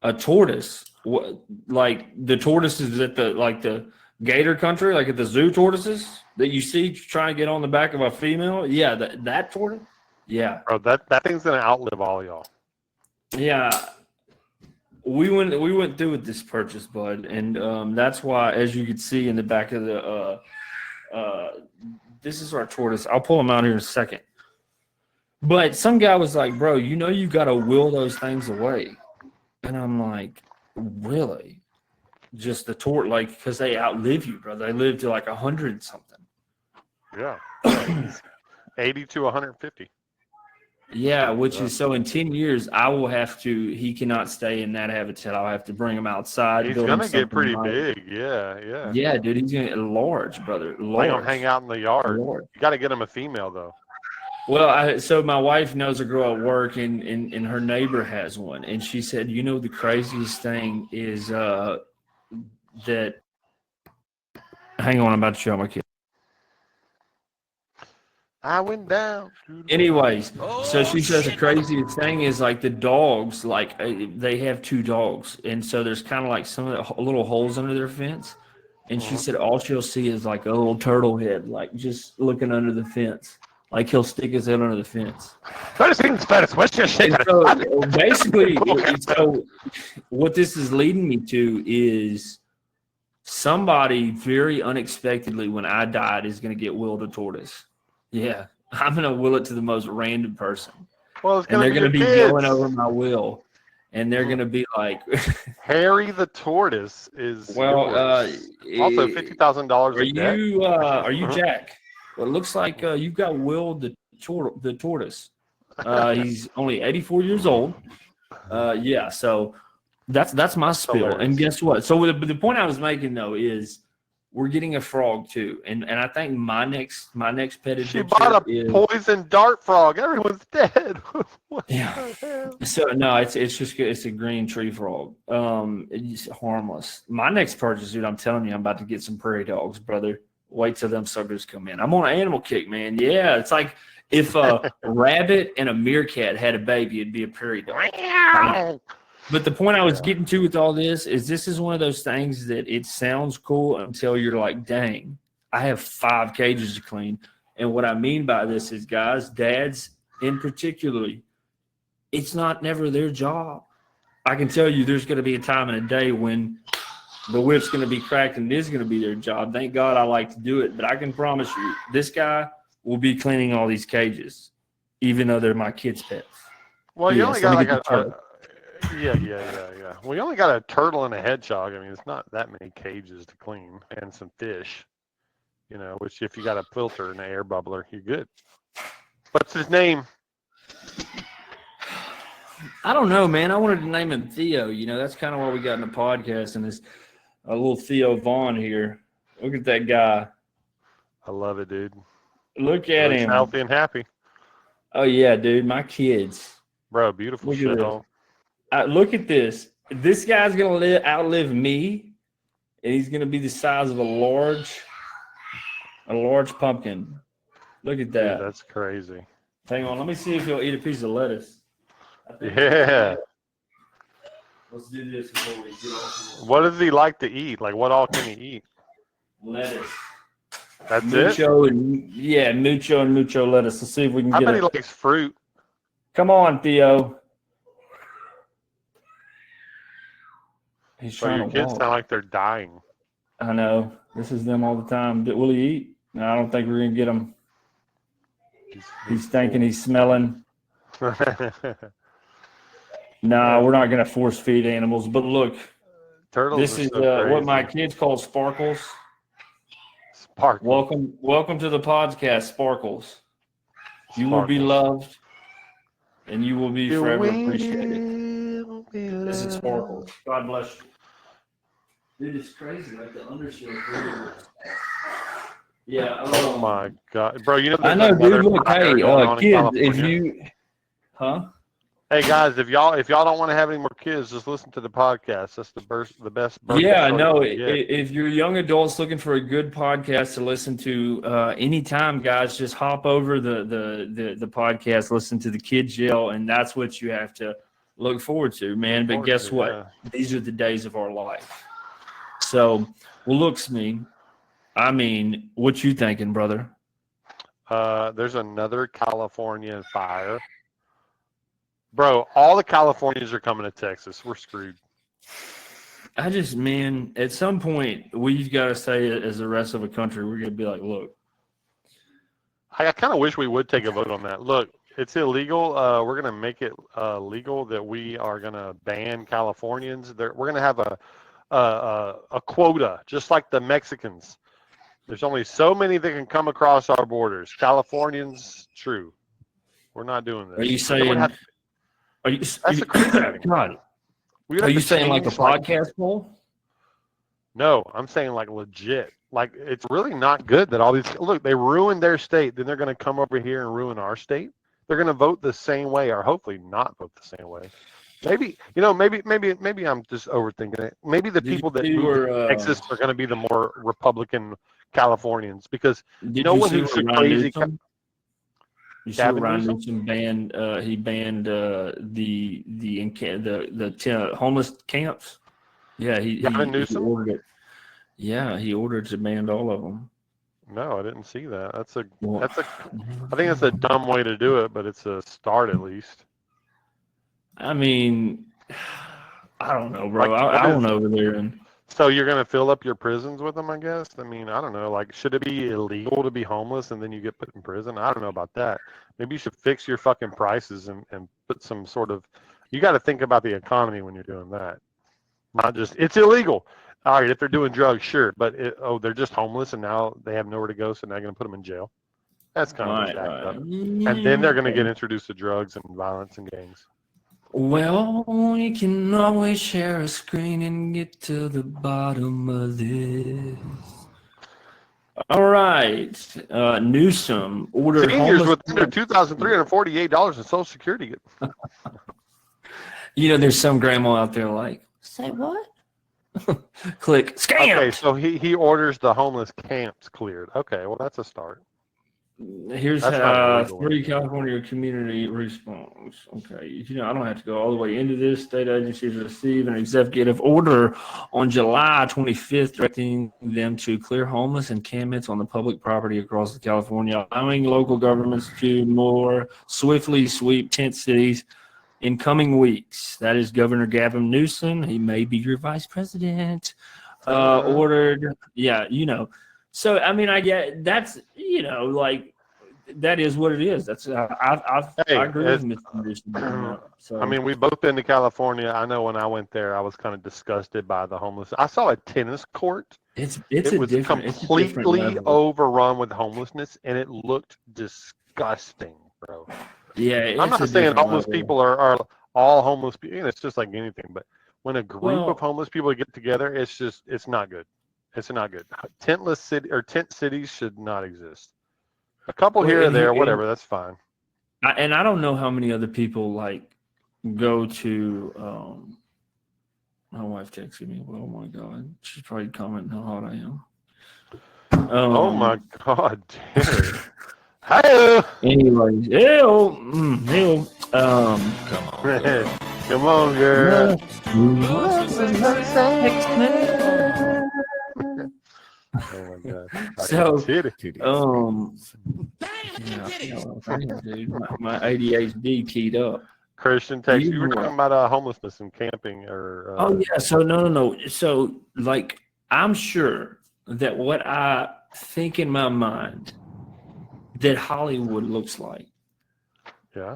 A tortoise? What, like the tortoises at the gator country, like at the zoo tortoises that you see trying to get on the back of a female? Yeah, that tortoise? Yeah. Bro, that thing's gonna outlive all y'all. Yeah. We went through with this purchase, bud, and that's why, as you can see in the back of the this is our tortoise. I'll pull him out here in a second. But some guy was like, bro, you got to will those things away. And I'm like, really? Just the tortoise, like, because they outlive you, bro. They live to like 100 something. Yeah. 80 to 150. Yeah, which is so in 10 years, he cannot stay in that habitat. I'll have to bring him outside. He's going to get pretty big. Yeah. Yeah, dude, he's going to get large, brother. Large. Let him hang out in the yard. Large. You got to get him a female, though. Well, so my wife knows a girl at work, and her neighbor has one. And she said, the craziest thing is that – hang on, I'm about to show my kid. I went down. Anyways, so she says the craziest thing is like the dogs, like they have 2 dogs. And so there's kind of like some of the little holes under their fence. And she said all she'll see is like a little turtle head, like just looking under the fence. Like he'll stick his head under the fence. What's your shit? So basically, so what this is leading me to is somebody very unexpectedly when I died is going to get willed a tortoise. Yeah, I'm going to will it to the most random person. Well, and they're going to be going over my will. And they're going to be like... Harry the tortoise is also $50,000 a day. Are you Jack? Well, it looks like you've got willed the tortoise. He's only 84 years old. So That's my spiel. Hilarious. And guess what? So the point I was making though is we're getting a frog too, and I think my next pet She adventure bought a is poison dart frog. Everyone's dead. What Yeah. the hell? So no, it's just it's a green tree frog. It's harmless. My next purchase, dude, I'm telling you, I'm about to get some prairie dogs, brother. Wait till them suckers come in. I'm on an animal kick, man. Yeah, it's like if a rabbit and a meerkat had a baby, it'd be a prairie dog. But the point I was getting to with all this is one of those things that it sounds cool until you're like, dang, I have 5 cages to clean. And what I mean by this is, guys, dads in particularly, it's never their job. I can tell you there's going to be a time in a day when the whip's going to be cracked and it is going to be their job. Thank God I like to do it. But I can promise you, this guy will be cleaning all these cages, even though they're my kids' pets. Well, you only got like turtle. Yeah. Well, you only got a turtle and a hedgehog. I mean, it's not that many cages to clean, and some fish. You know, which if you got a filter and an air bubbler, you're good. What's his name? I don't know, man. I wanted to name him Theo. You know, that's kind of what we got in the podcast, and this a little Theo Vaughn here. Look at that guy. I love it, dude. Look at Looks him. healthy and happy, Oh yeah, dude. My kids. bro. Beautiful Look at shit. this. Look at this. This guy's gonna outlive me, and he's gonna be the size of a large pumpkin. Look at that. Dude, that's crazy. Hang on, let me see if he'll eat a piece of lettuce. Yeah. Let's do this before we get off of What does he like to eat? Like, what all can he eat? lettuce. That's it. Mucho and mucho lettuce. Let's see if we can I get bet he it. likes fruit. Come on, Theo. He's So trying your to kids walk. sound like they're dying. I know. This is them all the time. Will he eat? No, I don't think we're gonna get him. He's thinking, he's smelling. Nah, we're not gonna force feed animals. But look, Turtles. this are is so what my crazy. kids call Sparkles. Sparkle. Welcome to the podcast, Sparkles. You will be Sparkles. loved, and you will be You forever will appreciated. be This is loved. Sparkles. God bless you. Dude, it's crazy. Like the undershield. Yeah. Oh my god, bro! You know I there's know, another dude. Look, fire hey, going on in kids, if California. you, huh? Hey guys, if y'all don't want to have any more kids, just listen to the podcast. That's the best. birth Yeah, story no. you can get. If you're young adults looking for a good podcast to listen to anytime, guys, just hop over the podcast, listen to the Kids Yell, and that's what you have to look forward to, man. But guess what? Yeah. These are the days of our life. So, well, look, Smee. I mean, what you thinking, brother? There's another California fire. Bro, all the Californians are coming to Texas. We're screwed. I just, man, at some point, we've got to say it as the rest of a country. We're going to be like, look. I kind of wish we would take a vote on that. Look, it's illegal. We're going to make it legal that we are going to ban Californians. We're going to have a quota, just like the Mexicans. There's only so many that can come across our borders. Californians, true. We're not doing this. Are you Then we'd saying? have- Are you? That's the crazy thing. God. we'd Are have you to saying like a change, podcast poll? No, I'm saying like legit. Like it's really not good that all these look, they ruined their state, then they're going to come over here and ruin our state. They're going to vote the same way, or hopefully not vote the same way. Maybe maybe I'm just overthinking it. Maybe the people that move to Texas are going to be the more Republican Californians because Did no you one see who's what so Ron crazy. Newsom? You see Gavin what Ron Newsom? Newsom banned? He banned the homeless camps. Yeah, he Newsom? ordered it. Yeah, he ordered to ban all of them. No, I didn't see that. I Well, think that's a dumb way to do it, but it's a start at least. I mean, I don't know, bro. Like, I what went is- over there and So you're going to fill up your prisons with them, I guess? I mean, I don't know. Like, should it be illegal to be homeless and then you get put in prison? I don't know about that. Maybe you should fix your fucking prices and put some sort of – you got to think about the economy when you're doing that. Not just – it's illegal. All right, if they're doing drugs, sure. But, they're just homeless and now they have nowhere to go, so now you're going to put them in jail. That's kind of jacked up. And then they're going to get introduced to drugs and violence and gangs. Well, we can always share a screen and get to the bottom of this. All right. Newsom ordered Seniors homeless. with under $2,348 in Social Security. You know, there's some grandma out there like, say what? Click scam. Okay, so he orders the homeless camps cleared. Okay, well that's a start. Here's That's not how illegal. 3 California community response. Okay, you know, I don't have to go all the way into this. State agencies receive an executive order on July 25th directing them to clear homeless encampments on the public property across California, allowing local governments to more swiftly sweep tent cities in coming weeks. That is Governor Gavin Newsom. He may be your vice president. Ordered, yeah, you know. So I mean, I get that's like that is what it is. That's I agree with Mr. Newsom. So I mean, we've both been to California. I know when I went there, I was kind of disgusted by the homeless. I saw a tennis court. it Was completely overrun with homelessness, and it looked disgusting, bro. Yeah, I'm not saying homeless people are all homeless people. It's just like anything, but when a group of homeless people get together, it's not good. It's not good. Tentless city or tent cities should not exist. A couple here or there, whatever, that's fine. And I don't know how many other people like go to. My wife texted me. Oh my god, she's probably commenting how hot I am. Oh my god, dude. Hi. Anyways, ew. Come on, girl. Oh my god. So, Titty. dude, my ADHD keyed up. Christian text. You were talking about homelessness and camping, or oh yeah. So no. So like, I'm sure that what I think in my mind that Hollywood looks like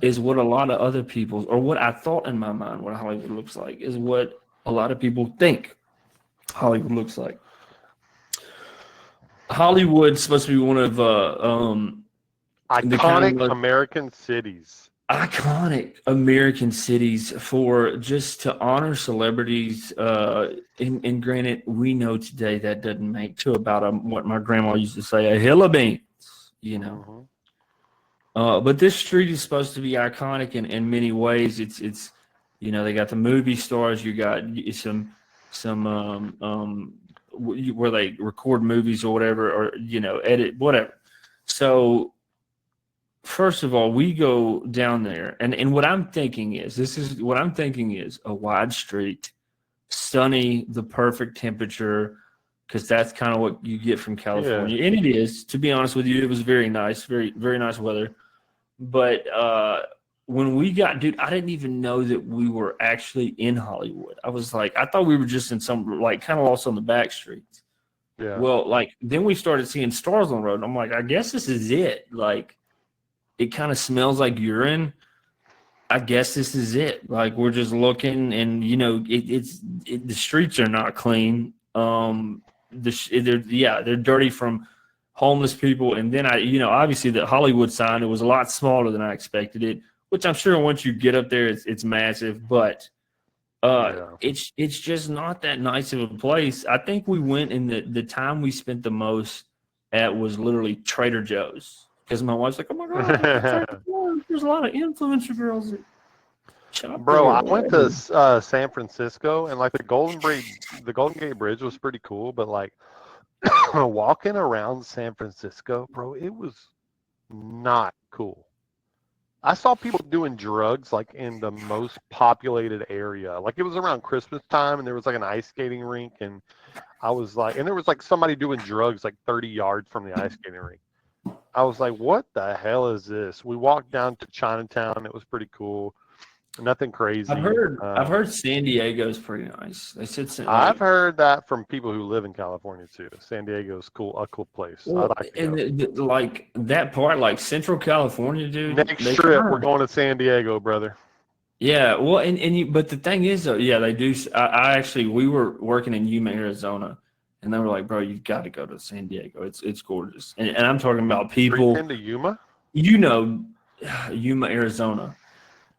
is what a lot of other people, or what I thought in my mind what Hollywood looks like is what a lot of people think Hollywood looks like. Hollywood's supposed to be one of iconic American cities. Iconic American cities for just to honor celebrities. And granted, we know today that doesn't make to about what my grandma used to say, a hill of beans, you know. Mm-hmm. But this street is supposed to be iconic in many ways. It's they got the movie stars. You got some where they record movies or whatever, or edit whatever. So first of all, we go down there, and what I'm thinking is a wide street, sunny, the perfect temperature, because that's kind of what you get from California. And it is, to be honest with you, it was very nice, very, very nice weather. But when we got, dude, I didn't even know that we were actually in Hollywood. I was like, I thought we were just in some, like, kind of lost on the back streets. Yeah. Well, like, then we started seeing stars on the road, and I'm like, I guess this is it. Like, it kind of smells like urine. I guess this is it. Like, we're just looking, and, the streets are not clean. They're dirty from homeless people. And then obviously the Hollywood sign, it was a lot smaller than I expected it, which I'm sure once you get up there, it's massive, but it's just not that nice of a place. I think we went, and the time we spent the most at was literally Trader Joe's, because my wife's like, oh my God, there's a lot of influencer girls that shop. Bro, I went to San Francisco, and like the Golden Gate Bridge was pretty cool, but like walking around San Francisco, bro, it was not cool. I saw people doing drugs like in the most populated area. Like it was around Christmas time, and there was like an ice skating rink, and I was like, and there was like somebody doing drugs like 30 yards from the ice skating rink. I was like, what the hell is this? We walked down to Chinatown. It was pretty cool. Nothing crazy. I've heard San Diego's pretty nice. They said I've heard that from people who live in California too. San Diego's a cool place. Well, I like to go. Like that part, like Central California, dude. Next trip, we're going to San Diego, brother. Yeah, well, but the thing is, though, yeah, they do. We were working in Yuma, Arizona, and they were like, bro, you've got to go to San Diego. It's gorgeous, and I'm talking about people. Been to Yuma? Yuma, Arizona.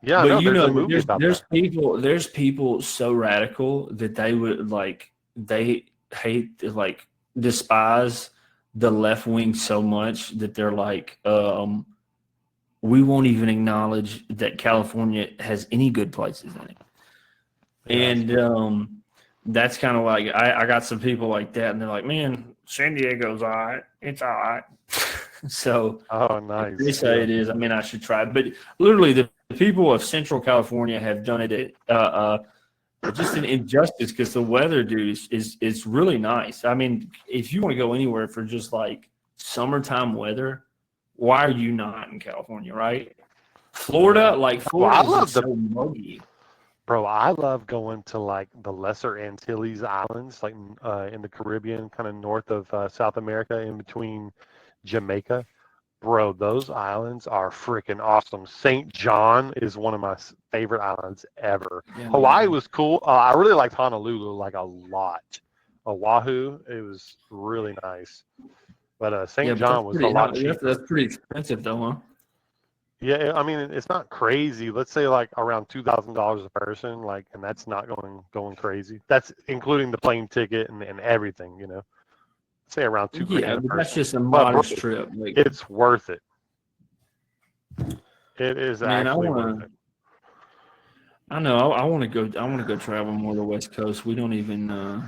Yeah, But no, you there's a know, movie about there's that. people so radical that they would like they hate like despise the left wing so much that they're like, we won't even acknowledge that California has any good places in it. Yeah. And that's kind of like I got some people like that, and they're like, "Man, San Diego's all right. It's all right." So Oh, if they nice. say Yeah. it is, I mean, I should try. But literally, the people of Central California have done it. Just an injustice because the weather, dude, is really nice. I mean, if you want to go anywhere for just like summertime weather, why are you not in California, right? Florida, like Well, I Florida is love just so muggy. Bro, I love going to like the Lesser Antilles Islands, like in the Caribbean, kind of north of South America, in between Jamaica. Bro, those islands are freaking awesome. St. John is one of my favorite islands ever. Yeah, Hawaii man. was cool. I really liked Honolulu like a lot. Oahu, it was really nice. But Yeah, St. but John was a lot cheaper. that's pretty expensive though, huh? Yeah, I mean it's not crazy. Let's say like around $2,000 a person, like, and that's not going crazy. That's including the plane ticket and everything, you know. Say around 2 grand Yeah, a but that's person. just a But bro, modest trip. Like, it's worth it. It is man, actually worth it. I know I want to go. I want to go travel more to the West Coast. We don't even.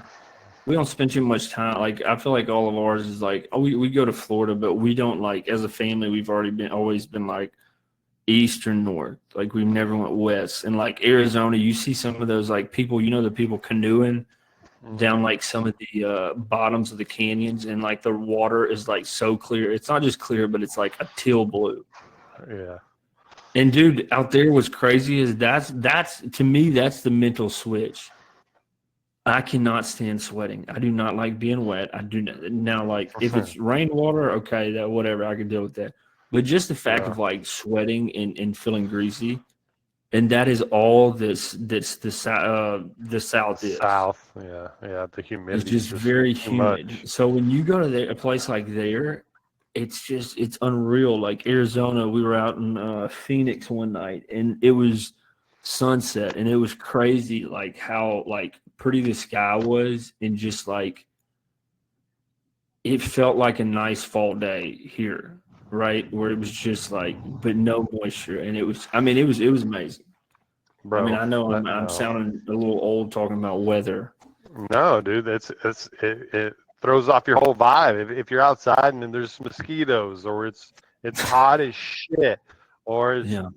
We don't spend too much time. Like I feel like all of ours is like we go to Florida, but we don't like as a family. We've always been like east or north. Like we've never went west. And like Arizona, you see some of those like people. You know the people canoeing down like some of the bottoms of the canyons, and like the water is like so clear. It's not just clear, but it's like a teal blue. Yeah. And dude, out there, what's crazy is that's to me that's the mental switch. I cannot stand sweating. I do not like being wet. I do not, now like if it's rainwater, okay, that whatever I can deal with that. But just the fact Yeah. of like sweating and feeling greasy, and that is all that's the South is. South, yeah, the It's humidity is just just very too humid. much. So when you go to a place like there, it's unreal. Like Arizona, we were out in Phoenix one night, and it was sunset, and it was crazy, like how like pretty the sky was, and just like it felt like a nice fall day here, right? Where it was just like, but no moisture, and it was. I mean, it was amazing. I mean, Bro, I know I'm no. sounding a little old talking about weather. No, dude, it throws off your whole vibe. If you're outside and then there's mosquitoes, or it's hot as shit, or it's Yeah.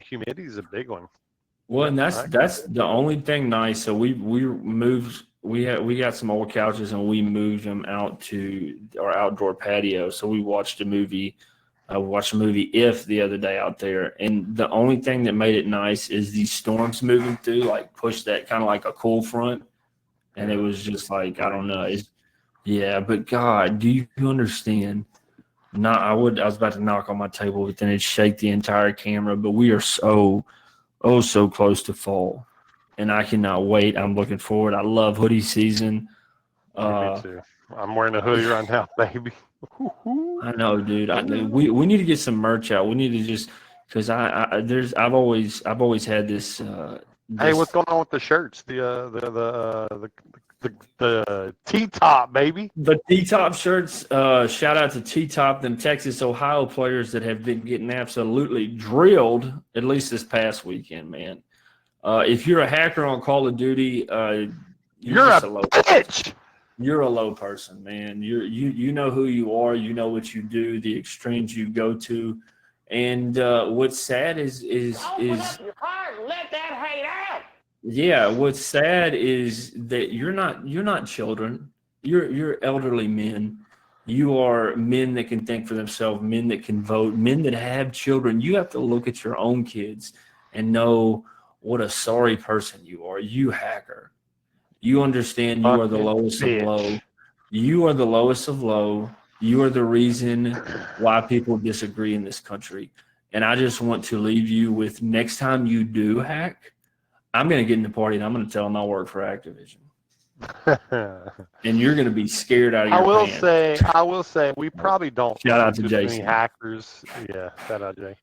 humidity is a big one. Well, and I that's the only thing nice. So we moved. We got some old couches and we moved them out to our outdoor patio. So we watched a movie. I watched a movie If the other day out there, and the only thing that made it nice is these storms moving through, like push that kind of like a cool front, and it was just like I don't know. Yeah, but God, do you understand? Not I was about to knock on my table, but then it'd shake the entire camera. But we are so close to fall, and I cannot wait. I'm looking forward. I love hoodie season. me too. I'm wearing a hoodie right now, baby. I know, dude. We need to get some merch out. We need to just because I've always had this. Hey, what's going on with the shirts? The T-top, baby. The T-top shirts, shout out to T-top, them Texas, Ohio players that have been getting absolutely drilled, at least this past weekend, man. If you're a hacker on Call of Duty, You're just a low bitch. You're a low person, man. You know who you are. You know what you do, the extremes you go to. And what's sad is your car and let that hate out. yeah, what's sad is that you're not children. You're elderly men. You are men that can think for themselves, men that can vote, men that have children. You have to look at your own kids and know what a sorry person you are. You hacker. You understand you are the lowest of low. You are the lowest of low. You are the reason why people disagree in this country. And I just want to leave you with next time you do hack, I'm going to get in the party and I'm going to tell them I work for Activision. And you're going to be scared out of your pants. I will say, we probably don't Shout out to too Jason. many hackers. Yeah, shout out Jay.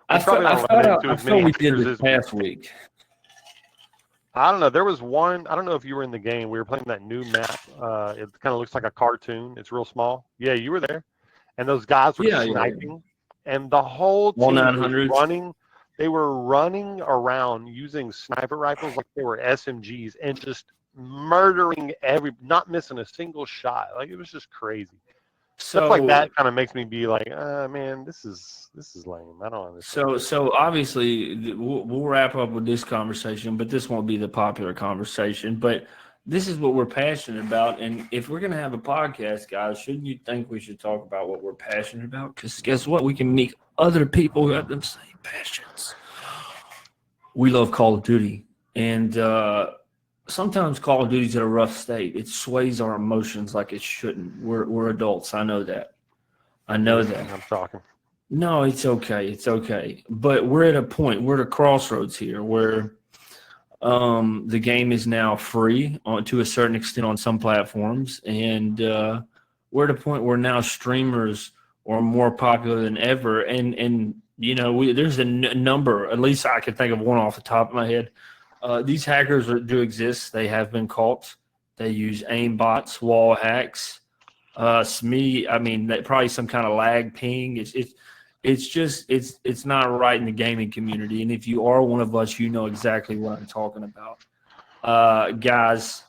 I probably felt, don't I run felt, into I as many felt we did hackers this as we past think. week. I don't know. There was one. I don't know if you were in the game. We were playing that new map. It kind of looks like a cartoon. It's real small. Yeah, you were there. And those guys were Yeah. sniping, and the whole All team was 900s. running. They were running around using sniper rifles like they were SMGs and just murdering not missing a single shot. Like it was just crazy. Stuff like So that kind of makes me be like, man, this is lame. I don't understand. So obviously we'll wrap up with this conversation, but this won't be the popular conversation. But this is what we're passionate about, and if we're gonna have a podcast, guys, shouldn't you think we should talk about what we're passionate about? Because guess what? We can meet other people who have the same passions. We love Call of Duty, and sometimes Call of Duty's in a rough state. It sways our emotions like it shouldn't. We're adults. I know that. I know that. I'm talking. No, it's okay. It's okay. But we're at a point, we're at a crossroads here where the game is now free to a certain extent on some platforms. And we're at a point where now streamers are more popular than ever. And there's a number, at least I can think of one off the top of my head. These hackers do exist. They have been caught. They use aim bots, wall hacks. SME, I mean, probably some kind of lag ping. It's not right in the gaming community. And if you are one of us, you know exactly what I'm talking about. Guys,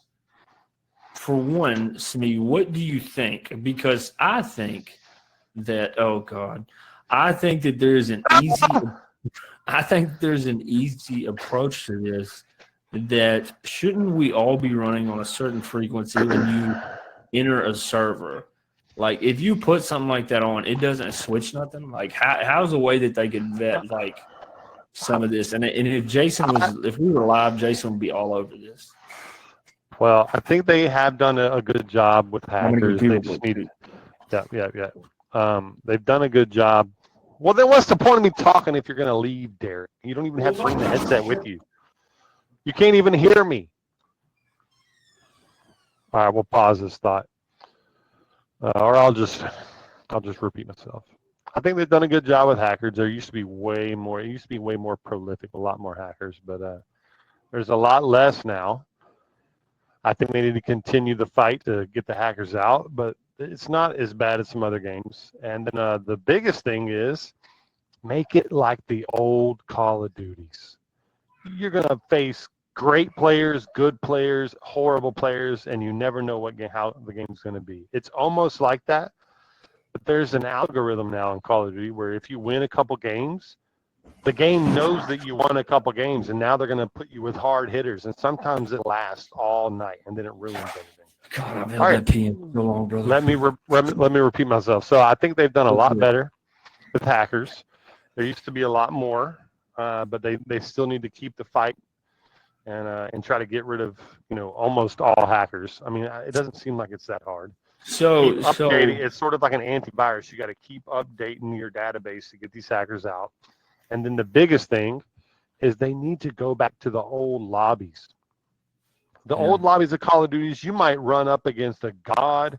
for one, SME, what do you think? Because I think that, oh God, I think that there's an easy approach to this, that shouldn't we all be running on a certain frequency when you enter a server? Like if you put something like that on, it doesn't switch nothing. Like how's a way that they could vet like some of this? And if we were live, Jason would be all over this. Well, I think they have done a good job with hackers. They people just need, yeah. They've done a good job. Well, then what's the point of me talking if you're going to leave, Derek? You don't even have to bring the headset with you. You can't even hear me. All right, we'll pause this thought, or I'll just repeat myself. I think they've done a good job with hackers. There used to be way more. It used to be way more prolific, a lot more hackers, but there's a lot less now. I think they need to continue the fight to get the hackers out, but it's not as bad as some other games. And then the biggest thing is make it like the old Call of Duties. You're going to face great players, good players, horrible players, and you never know how the game's going to be. It's almost like that, but there's an algorithm now in Call of Duty where if you win a couple games, the game knows that you won a couple games, and now they're going to put you with hard hitters, and sometimes it lasts all night, and then it ruins everything. God, I've held that PM so long, brother. Let me repeat myself. So I think they've done a lot better with hackers. There used to be a lot more, but they still need to keep the fight and try to get rid of almost all hackers. I mean, it doesn't seem like it's that hard. So it's sort of like an antivirus. You got to keep updating your database to get these hackers out. And then the biggest thing is they need to go back to the old lobbies. The old lobbies of Call of Duties, you might run up against a god,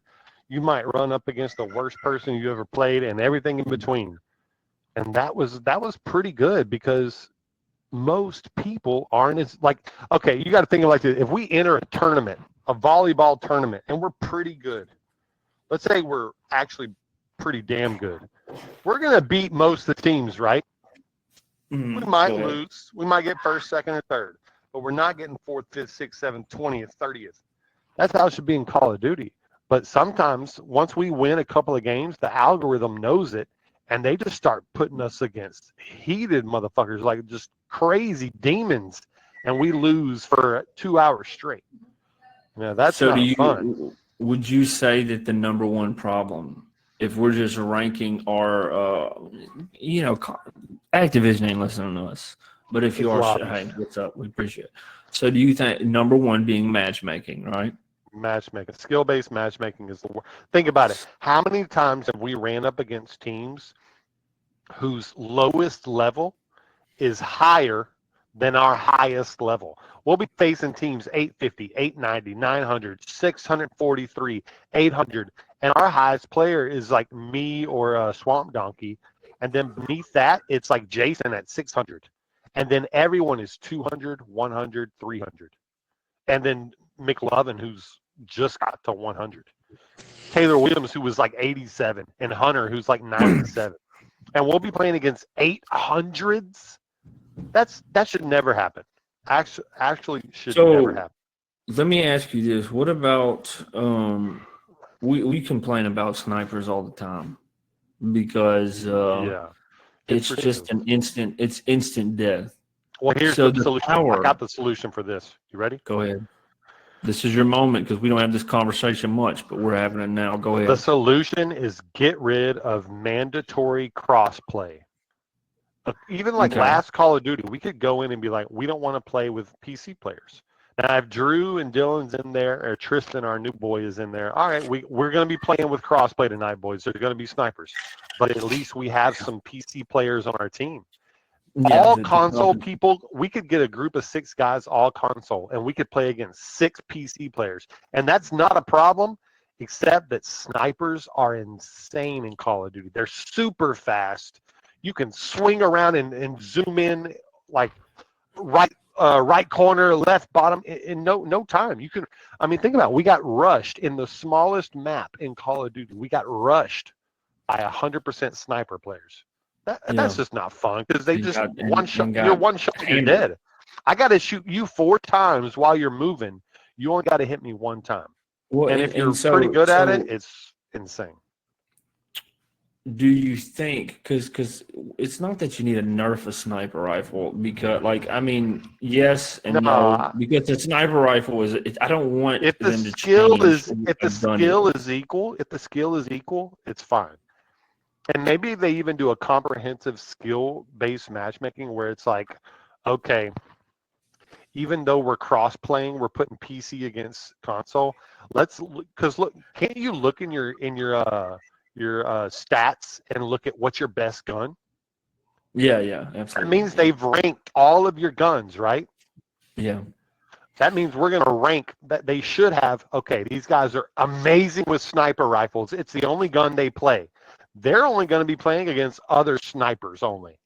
you might run up against the worst person you ever played, and everything in between. And that was pretty good because most people aren't as like, okay, you got to think of like this. If we enter a tournament, a volleyball tournament, and we're pretty good, let's say we're actually pretty damn good, we're going to beat most of the teams, right? We might lose. We might get first, second, or third, but we're not getting fourth, fifth, sixth, seventh, 20th, 30th. That's how it should be in Call of Duty. But sometimes once we win a couple of games, the algorithm knows it, and they just start putting us against heated motherfuckers, like just crazy demons, and we lose for 2 hours straight. That's not fun. Would you say that the number one problem, if we're just ranking our, Activision ain't listening to us, but if you are, hey, what's up? We appreciate it. So do you think number one being matchmaking, right? Matchmaking, skill-based matchmaking is the word. Think about it. How many times have we ran up against teams whose lowest level is higher than our highest level? We'll be facing teams 850, 890, 900, 643, 800, and our highest player is like me or a Swamp Donkey, And then beneath that, it's like Jason at 600. And then everyone is 200, 100, 300. And then McLovin, who's just got to 100. Taylor Williams, who was like 87. And Hunter, who's like 97. And we'll be playing against 800s. That should never happen. Actually should never happen. Let me ask you this. What about we complain about snipers all the time because it's just instant death. Well, here's the solution. I got the solution for this. You ready? Go ahead. This is your moment because we don't have this conversation much, but we're having it now. Go ahead. The solution is get rid of mandatory crossplay. Even like last Call of Duty, we could go in and be like, we don't want to play with PC players. Now, if Drew and Dylan's in there, or Tristan, our new boy, is in there, all right, we're going to be playing with crossplay tonight, boys. There's going to be snipers. But at least we have some PC players on our team. Yeah, all console people, we could get a group of 6 guys, all console, and we could play against 6 PC players. And that's not a problem, except that snipers are insane in Call of Duty. They're super fast. You can swing around and zoom in like right corner, left bottom in no time. You can. I mean, think about it. We got rushed in the smallest map in Call of Duty. We got rushed by 100% sniper players. That's just not fun because they just one shot. You're one shot, you're dead. I got to shoot you 4 times while you're moving. You only got to hit me 1 time. Well, and if you're pretty good at it, it's insane. Do you think because it's not that you need to nerf a sniper rifle because yes and no because the sniper rifle is I don't want if the skill is equal it's fine. And maybe they even do a comprehensive skill-based matchmaking where it's like, okay, even though we're cross-playing, we're putting PC against console. Can't you look in your stats and look at what's your best gun? Yeah, absolutely. That means they've ranked all of your guns, right? Yeah. That means we're going to rank that they should have, okay, these guys are amazing with sniper rifles. It's the only gun they play. They're only going to be playing against other snipers only.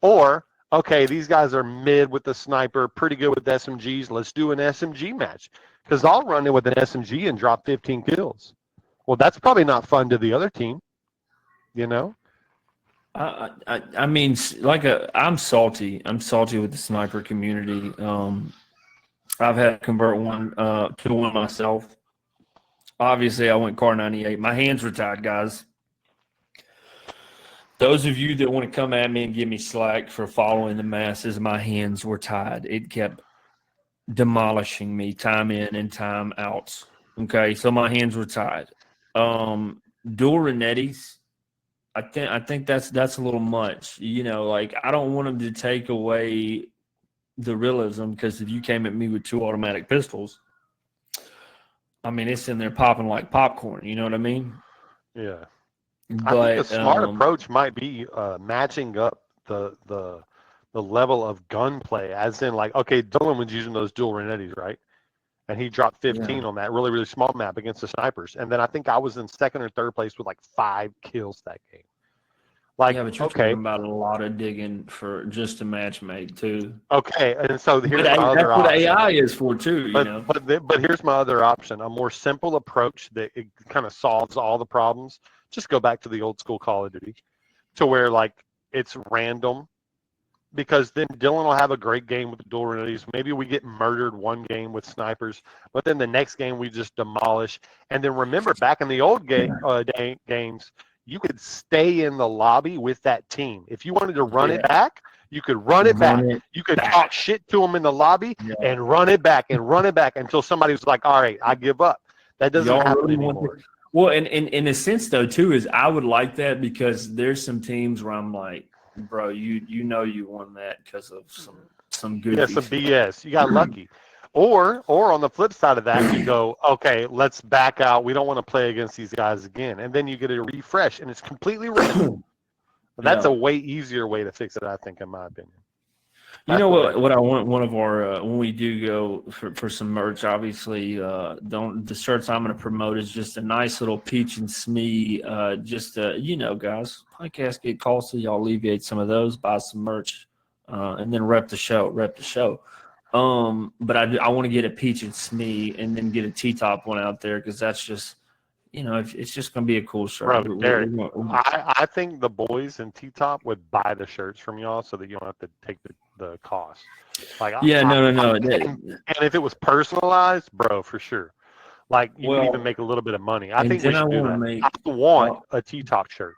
Or, okay, these guys are mid with the sniper, pretty good with SMGs. Let's do an SMG match. Because I'll run in with an SMG and drop 15 kills. Well, that's probably not fun to the other team, you know? I mean, I'm salty. I'm salty with the sniper community. I've had to convert one to one myself. Obviously, I went Car 98. My hands were tied, guys. Those of you that want to come at me and give me slack for following the masses, my hands were tied. It kept demolishing me time in and time out. Okay, so my hands were tied. Dual Renettis, I think that's a little much. You know, like I don't want them to take away the realism because if you came at me with 2 automatic pistols, I mean it's in there popping like popcorn. You know what I mean? Yeah. But I think a smart approach might be matching up the level of gunplay, as in like, okay, Dylan was using those dual Renettis, right? And he dropped 15 on that really, really small map against the snipers. And then I think I was in 2nd or 3rd place with like 5 kills that game. Like, yeah, but you're talking about a lot of digging for just a match made too. Okay, and so here's my that's other option. what AI is for too. But here's my other option: a more simple approach that it kind of solves all the problems. Just go back to the old school Call of Duty, to where like it's random, because then Dylan will have a great game with the dual Renettis. Maybe we get murdered one game with snipers, but then the next game we just demolish. And then remember, back in the old games, you could stay in the lobby with that team. If you wanted to run it back, you could run it back. You could talk shit to them in the lobby and run it back until somebody was like, all right, I give up. That doesn't happen anymore. Well, and in a sense, though, too, is I would like that because there's some teams where I'm like, bro, you know you won that because of some good. Yeah, some BS. You got lucky. Or on the flip side of that, you go, okay, let's back out. We don't want to play against these guys again. And then you get a refresh, and it's completely random. That's a way easier way to fix it, I think, in my opinion. You That's know the what? thing. What I want one of our when we do go for some merch, obviously, the shirts I'm going to promote is just a nice little peach and smee. Guys, podcasts get costly. Y'all alleviate some of those, buy some merch, and then rep the show. But I want to get a peach and smee, and then get a T-top one out there because that's just it's just going to be a cool shirt. Bro, Derek, I think the boys in T-Top would buy the shirts from y'all so that you don't have to take the cost. Like, no. And if it was personalized, bro, for sure. Like, you could even make a little bit of money. I and think we then I should do wanna that. make- I want a T-Top shirt.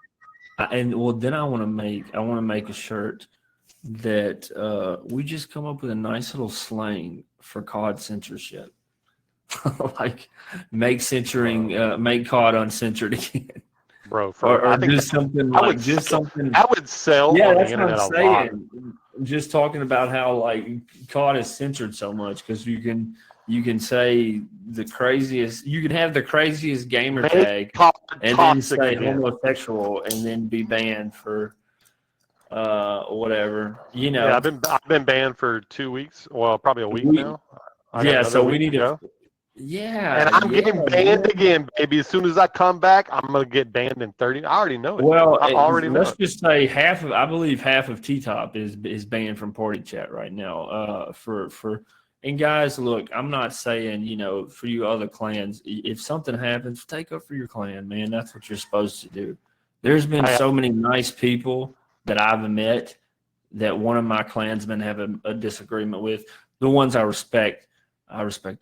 Then I want to make a shirt that we just come up with a nice little slang for COD censorship. Like make COD uncensored again. Bro, Or I think just something I like would just sell- something. I would sell Yeah, on the that's what internet I'm a lot. saying. Just talking about how like COD is censored so much because you can say the craziest. You can have the craziest gamer Make tag COD and then toxic say again. homosexual and then be banned for whatever. Yeah, I've been banned for 2 weeks. Well, probably a week now. I got Yeah, another so we week need to go. Yeah, And I'm getting banned man. again, baby. As soon as I come back, I'm gonna get banned in 30. I already know it. Well, I already know let's it. just say I believe half of T-Top is banned from Party Chat right now. And guys, look, I'm not saying for you other clans, if something happens, take up for your clan, man. That's what you're supposed to do. There's been so many nice people that I've met that one of my clansmen have a disagreement with. The ones I respect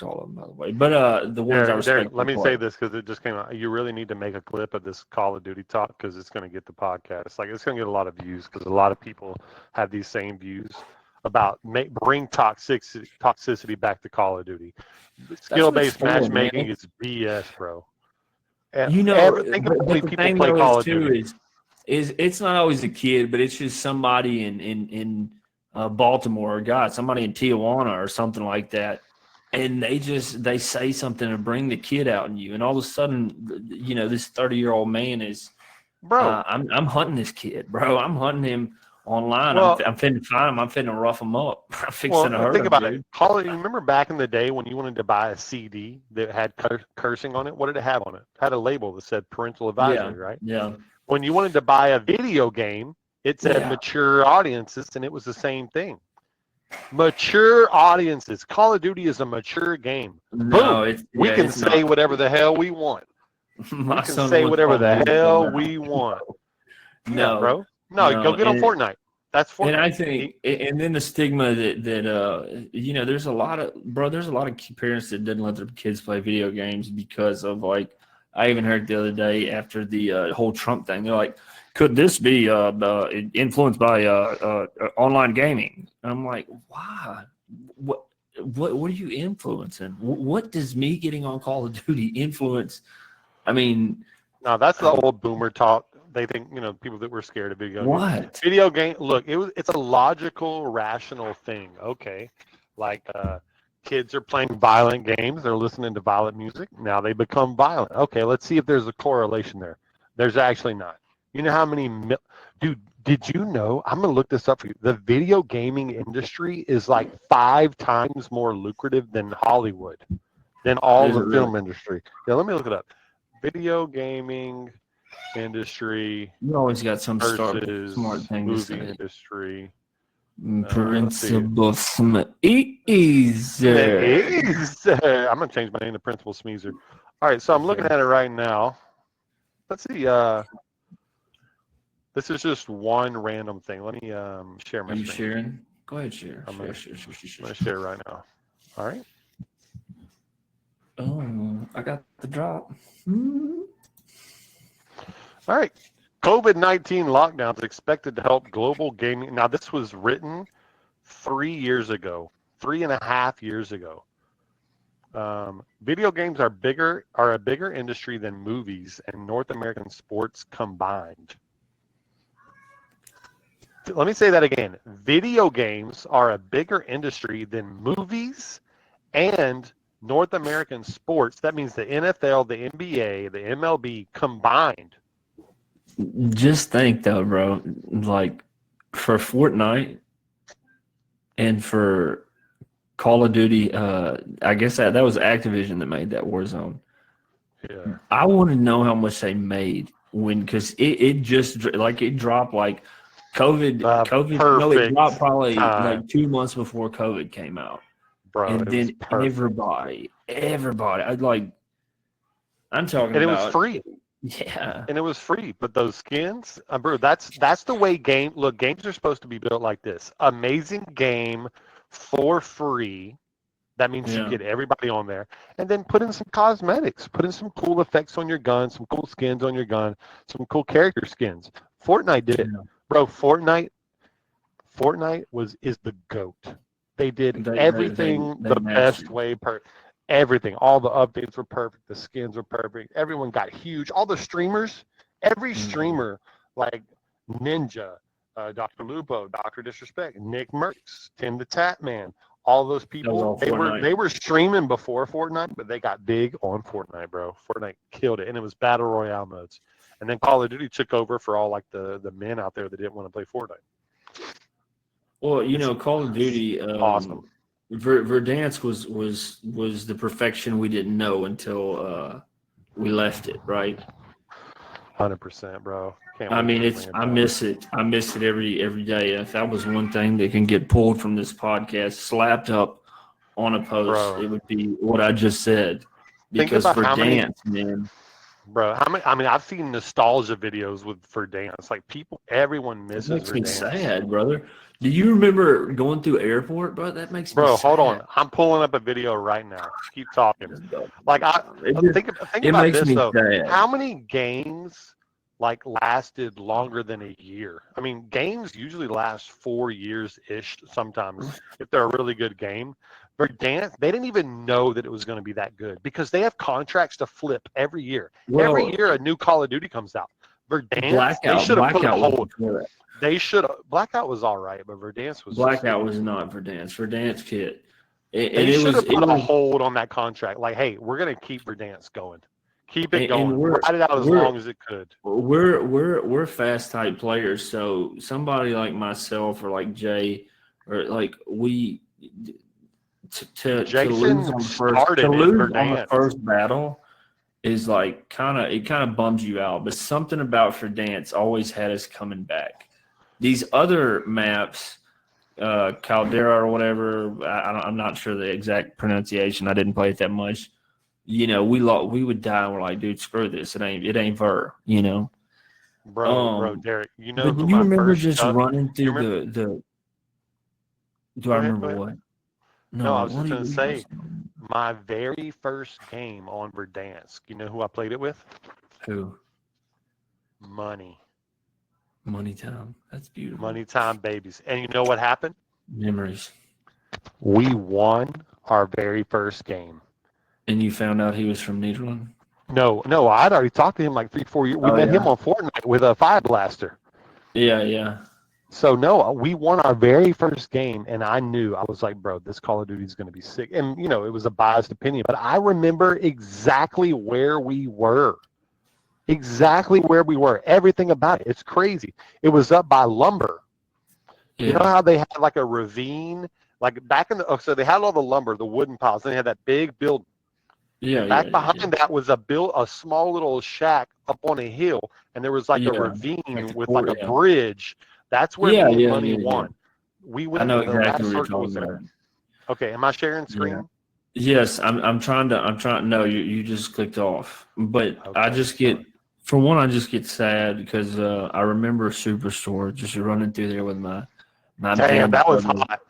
all of them, by the way. But the ones I respect. Let me say this because it just came out. You really need to make a clip of this Call of Duty talk because it's going to get the podcast. Like, it's going to get a lot of views because a lot of people have these same views about bring toxicity back to Call of Duty. Skill-based matchmaking is BS, bro. Think about how many people play Call of Duty. Is it's not always a kid, but it's just somebody in Baltimore, or God, somebody in Tijuana or something like that. And they say something to bring the kid out in you, and all of a sudden, this 30-year-old man is, bro. I'm hunting this kid, bro. I'm hunting him online. Well, I'm finna find him. I'm finna rough him up. I'm fixing to hurt him. Think about dude. it. You remember back in the day when you wanted to buy a CD that had cursing on it? What did it have on it? It had a label that said parental advisory, right? Yeah. When you wanted to buy a video game, it said mature audiences, and it was the same thing. Mature audiences. Call of Duty is a mature game. No, Boom. We can say whatever the hell we want. We can say whatever the hell we want. No, yeah, bro. No, go get on Fortnite. That's Fortnite. And I think, and then the stigma that there's a lot of parents that didn't let their kids play video games because of like, I even heard the other day after the whole Trump thing, they're like, could this be influenced by online gaming? And I'm like, why? What are you influencing? What does me getting on Call of Duty influence? I mean, no, that's the old boomer talk. They think people that were scared of video games. What video game? Look, it's a logical, rational thing. Okay, like kids are playing violent games. They're listening to violent music. Now they become violent. Okay, let's see if there's a correlation there. There's actually not. You know how many dude? Did you know? I'm gonna look this up for you. The video gaming industry is like 5 times more lucrative than Hollywood, than all the film industry. Yeah, let me look it up. Video gaming industry. You always got some versus smart thing movie to say. Industry. Principal Smeezer. I'm gonna change my name to Principal Smeezer. All right, so I'm looking at it right now. Let's see. This is just one random thing. Let me share my screen. Are you sharing? Go ahead, share. I'm gonna share right now. All right. Oh, I got the drop. All right. COVID-19 lockdowns expected to help global gaming. Now, this was written 3 years ago, 3.5 years ago. Video games are a bigger industry than movies and North American sports combined. Let me say that again. Video games are a bigger industry than movies and North American sports. That means the NFL, the NBA, the MLB combined. Just think though, bro, like for Fortnite, And for Call of Duty, I guess that was Activision that made that Warzone. Yeah. I want to know how much they made because it just like it dropped like COVID. No, it dropped probably time. like 2 months before COVID came out, Bro, and it then was perfect. everybody, I'm talking And it about was free. Yeah, And it was free, but those skins, bro, that's the way games are supposed to be built like this. Amazing game for free. That means you yeah. get everybody on there, and then put in some cosmetics, put in some cool effects on your gun, some cool skins on your gun, some cool character skins. Fortnite did it, Yeah. bro. Fortnite is the GOAT. They did everything They the best mastered. way. Everything, all the updates were perfect. The skins were perfect. Everyone got huge. All the streamers, every streamer like Ninja, Dr. Lupo, Dr. Disrespect, Nick Merckx, Tim the Tap Man, all those That was all people, they were streaming before Fortnite, but they got big on Fortnite, bro. Fortnite killed it, and it was battle royale modes. And then Call of Duty took over for all like the men out there that didn't want to play Fortnite. Well, Call of Duty, Awesome. Verdansk was the perfection we didn't know until we left it, right? 100%, bro. I mean, I miss it. I miss it every day. If that was one thing that can get pulled from this podcast, slapped up on a post, bro, it would be what I just said. Because Verdansk, man. Bro, I've seen nostalgia videos with Verdansk. Like everyone misses Verdansk. It makes me sad, brother. Do you remember going through airport, bro? That makes me sad. Hold on. I'm pulling up a video right now. Keep talking. Like think it about makes this me though. sad. How many games like lasted longer than a year? I mean, games usually last 4 years ish sometimes if they're a really good game. Verdansk, they didn't even know that it was going to be that good because they have contracts to flip every year. Every year a new Call of Duty comes out. Verdansk, they should have put a hold. They should have. Blackout was all right, but Verdansk was. Blackout was not Verdansk. Verdansk hit. They should have put a hold on that contract. Like, hey, we're going to keep Verdansk going. Keep it going. Ride it out as long as it could. We're fast type players, so somebody like myself or like Jay or like we to lose on the first battle is like kind of bums you out. But something about Verdansk always had us coming back. These other maps, Caldera or whatever, I'm not sure the exact pronunciation. I didn't play it that much. We would die. And we're like, dude, screw this. It ain't Ver. Bro, Derek. Do you remember just running through the? Do I remember what? No, I was just gonna say my very first game on Verdansk. You know who I played it with? Who? Money Time. That's beautiful. Money Time babies. And you know what happened? Memories. We won our very first game. And you found out he was from Nederland? No, I'd already talked to him like 3-4 years. We met him on Fortnite with a Fire Blaster. Yeah. So no, we won our very first game, and I was like, bro, this Call of Duty is going to be sick. And it was a biased opinion, but I remember exactly where we were. Everything about it. It's crazy. It was up by lumber. Yeah. You know how they had like a ravine, like back in so they had all the lumber, the wooden piles. Then they had that big building. Yeah. Back behind that was a small little shack up on a hill, and there was like a ravine with like a bridge. That's where Money won. We went. I know exactly what you're talking about. Okay, am I sharing screen? Yeah. Yes, I'm trying. No, you just clicked off. But okay. I just get sad because I remember Superstore just running through there with my. Damn, that was hot.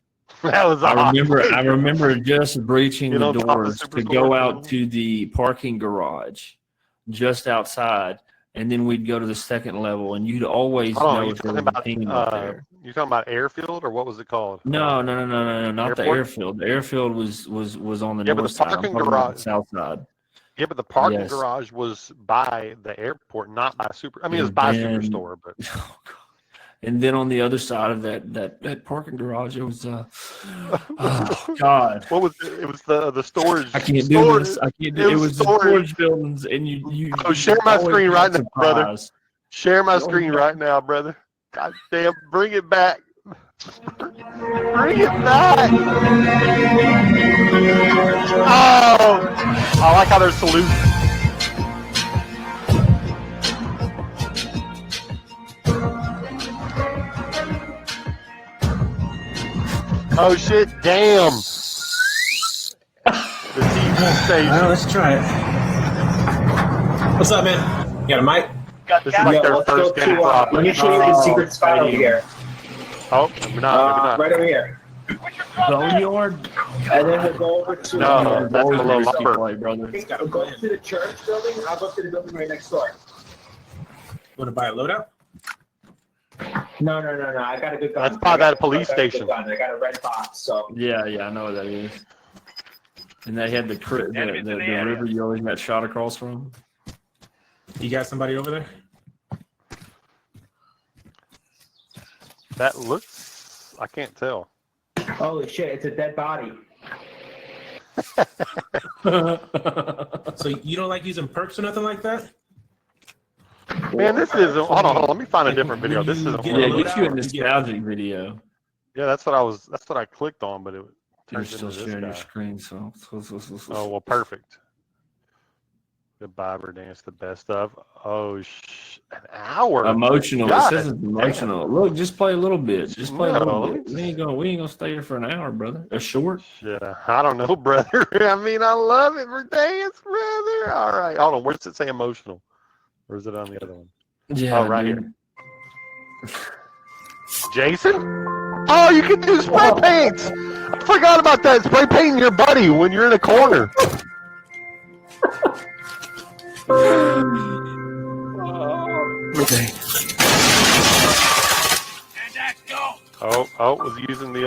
That was hot. I remember just breaching the doors to go out to the parking garage, just outside, and then we'd go to the second level, and you'd always know if there was a team up there. You're talking about airfield, or what was it called? No, not airport? The airfield. The airfield was on the north side. Parking garage, the south side. Yeah, but the parking garage was by the airport, not by Super. I mean, it was by Superstore, but. Oh, God. And then on the other side of that parking garage, it was oh God. What was it? It was the storage. I can't do this. I can't do it. It was the storage buildings, and you. Oh, share my screen right now, brother. Share my screen right now, brother. God damn, bring it back. Bring it back. Oh, I like how they're saluting. Oh shit! Damn. The TV station. Well, let's try it. What's up, man? You got a mic? This is like their first game. Let me show you the secret spot over here. Oh, maybe not. Right over here. Boneyard? And then we'll go over to No, that's below lumber. brother. We'll go to the church building. I'll go to the building right next door. Want to buy a loadout? No. I got a good gun. That's by that police station. I got a red box, so. Yeah, I know what that is. And they had the river you always got shot across from. You got somebody over there? That looks. I can't tell. Holy shit, it's a dead body. So you don't like using perks or nothing like that? Man, this is. Hold on. Let me find a different video. This is. Yeah, get you a nostalgic video. Yeah, that's what I was. That's what I clicked on, but it You're turns still into this sharing your guy. screen, so. Oh well, perfect. Goodbye, Verdansk, the best of. Oh, an hour. Emotional. God, It says it's emotional. Look, just play a little bit. Just play a No, little let bit. me We ain't gonna stay here for an hour, brother. A short. Shit, I don't know, brother. I mean, I love it, Verdansk, brother. All right, hold on. Where does it say emotional? Or is it on the other one? Yeah. Oh, right dude. here. Jason? Oh, you can do spray paints. I forgot about that. Spray painting your buddy when you're in a corner. Oh, was he using the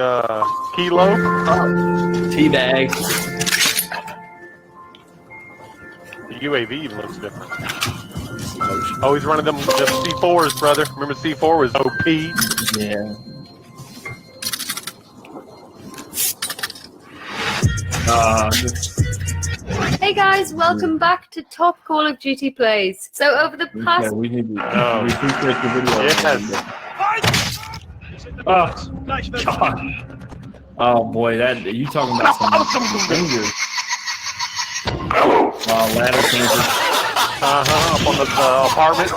kilo? Teabag. The UAV even looks different. Oh, he's running them C4s, brother. Remember C4 was OP? Yeah. Hey guys, welcome back to Top Call of Duty Plays. So over the past Yeah, we need to. Oh. We appreciate the video. Yes. Oh, God. Oh boy, that you talking about some fingers? Ladder campers. Up on the apartment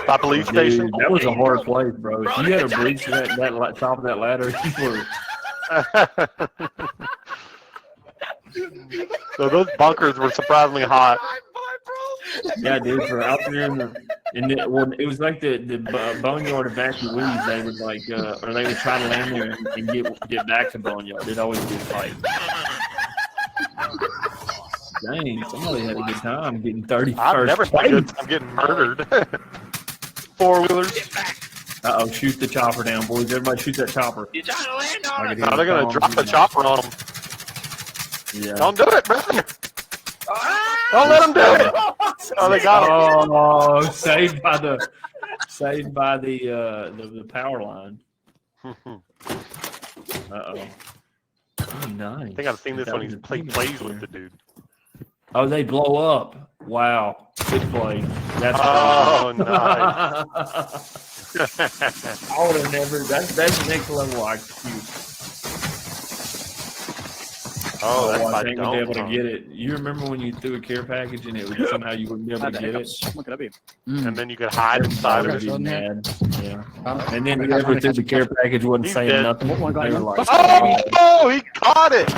by police station. Dude, that was a hard place, bro. If you had a breach to that top of that ladder, you were. So those bunkers were surprisingly hot. Yeah, dude, for out there well, it was like the Boneyard evacuees. They would like, or they would try to land there and get back to Boneyard. It'd always be a fight. Dang, somebody had a good time getting 31st. I've never had a good time getting murdered. Four-wheelers. Uh-oh, shoot the chopper down, boys. Everybody shoot that chopper. You're trying to land on it. Now they're going to drop a chopper on them. Yeah. Don't do it, brother. Don't let them do it. Oh, they got him. Oh, saved by the power line. Uh-oh. Oh, nice. I think I've seen this when he plays with the dude. Oh, they blow up. Wow. Good play. That's Oh, nice. I would have never. That's next level IQ. Oh, that's I my think we'd be able to get it. You remember when you threw a care package and it would somehow you wouldn't be able to get it? And then you could hide inside of I'd it. be mad. Yeah. And then whoever threw the care package wasn't He's saying dead. nothing. They were like, Oh, he caught it.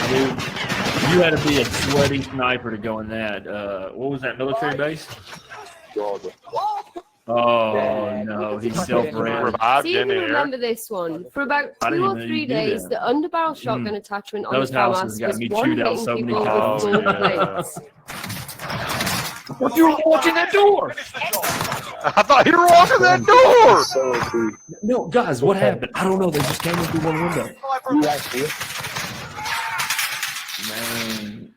dude, you had to be a sweaty sniper to go in that. What was that, military base? Oh, no, he's self-ran. Revived so you in can the air. remember this one. For about I 2 didn't or know 3 you did days, that. the underbarrel shotgun attachment on Those the FAMAS houses got was me one chewed out hitting so many people with times. gold yeah. plates. What, you were watching that door? I thought he was walking that door. No, guys, what happened? I don't know. They just came in through one window. Man.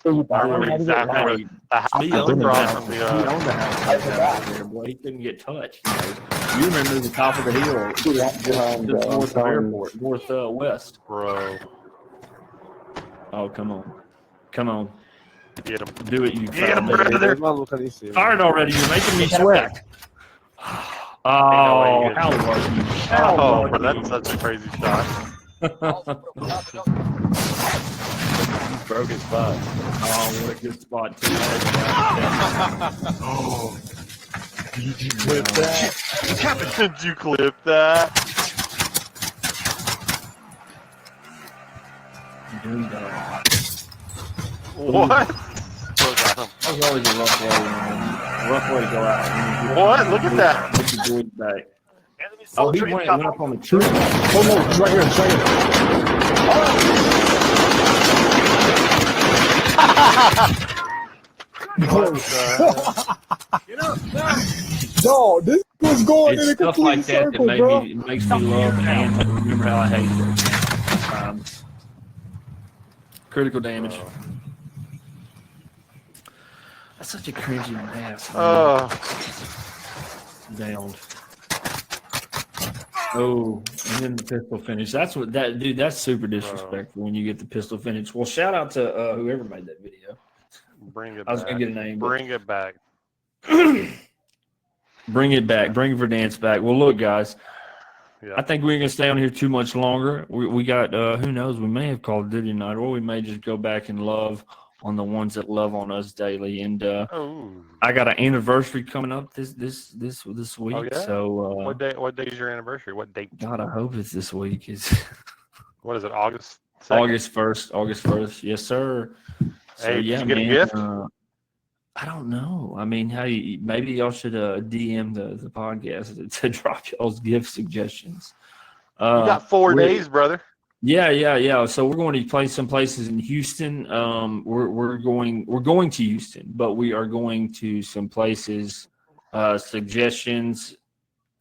I remember exactly where the house He was owned the across house. from He the. owned the house. There, boy. He couldn't get touched. You remember the top of the hill, just north of airport, northwest. Bro, Oh, come on. Come on. get him. Do it, you Get him, foul nigga. brother. Fired already. You're making me sweat. Oh, he how hit it. lucky. Oh, How bro, lucky. that's such a crazy shot. He broke his butt. Oh, what a good spot, too. Oh. Did you clip that? Did you clip that? What? Slow down. That was always a rough way, man. Rough way to go out. What? Look at that. Look at Boyd's back. Oh, he went up on the tree. Oh, no, it's right here. It's right Dog, this was going It's in a stuff complete like that circle, that bro. makes me love and remember how I hate it. Critical damage. That's such a cringy mess. Oh, Downed. Oh, and then the pistol finish. That's what that dude. That's super disrespectful when you get the pistol finish. Well, shout out to whoever made that video. bring it I was back. gonna get a name. but- Bring it back. Bring it back. Bring Verdansk back. Well, look, guys. Yeah. I think we're gonna stay on here too much longer. We got who knows? We may have Call of Duty night, or we may just go back and love on the ones that love on us daily. And Oh. I got an anniversary coming up this week. Oh, yeah? So What day? What day is your anniversary? What date? God, I hope it's this week. It's What is it? August 2nd? August 1st. August 1st. Yes, sir. So, Hey, did yeah, you get a man, gift? I don't know. I mean, maybe y'all should DM the podcast to drop y'all's gift suggestions. You got 4 days, brother. Yeah. So we're going to play some places in Houston. We're going to Houston, but we are going to some places. Suggestions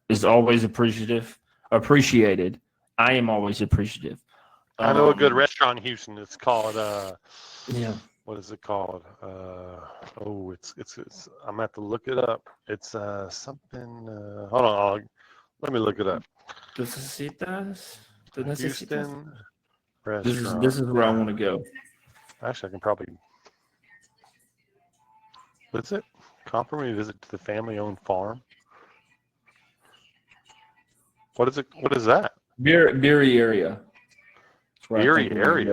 is always appreciated. I am always appreciative. I know a good restaurant in Houston. It's called Yeah. what is it called? It's I'm gonna have to look it up. It's something. Hold on, let me look it up. Necesitas. Houston This restaurant. is where I want to go. Actually, I can probably. What's it? Complimentary visit to the family-owned farm. What is it? What is that? Beery area. That's where I Erie think we're gonna area.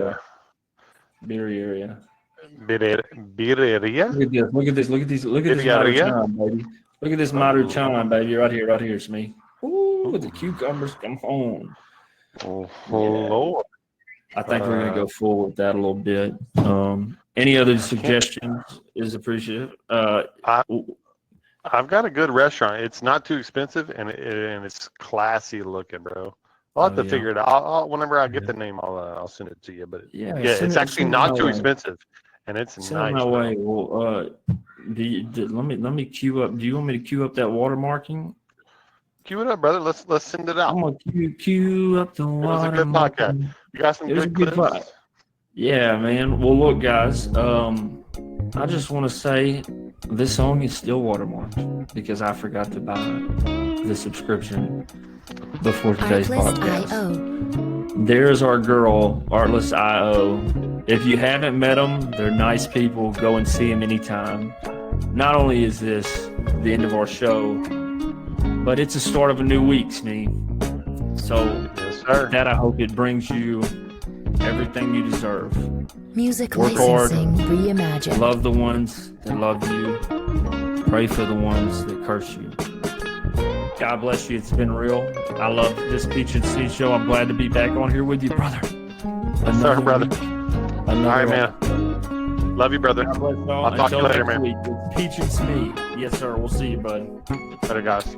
go. Beery area. Birria? Look at this Birria? Maruchan, baby. Look at this Maruchan, baby, right here, Smee. Ooh, the cucumbers come on. Oh, Lord. I think we're gonna go full with that a little bit. Any other suggestions is appreciative. I've got a good restaurant. It's not too expensive and it's classy looking, bro. I'll have to figure it out. I'll whenever I get the name, I'll send it to you. But Yeah, it's actually not too expensive, and it's Send nice. it my bro. way. Well, let me queue up. Do you want me to queue up that watermarking? Cue it up, brother. Let's send it out. I'm gonna queue up the It was a good watermarking. podcast. You got some It was good a good clips. vibe. Yeah, man. Well, look, guys. I just want to say this song is still watermarked because I forgot to buy the subscription before today's podcast. Artlist.io. There's our girl, Artlist.io. If you haven't met them, they're nice people. Go and see them anytime. Not only is this the end of our show, but it's the start of a new week, Smee. So Yes, sir. that I hope it brings you everything you deserve. Music Work hard. licensing reimagined. Love the ones that love you. Pray for the ones that curse you. God bless you. It's been real. I love this Peach and Seed show. I'm glad to be back on here with you, brother. Yes, sir, brother. All right, man. man. Love you, brother. God bless y'all. I'll talk to you Until later, next man. week, it's Peach and Smee. Yes, sir. We'll see you, bud. Later, guys.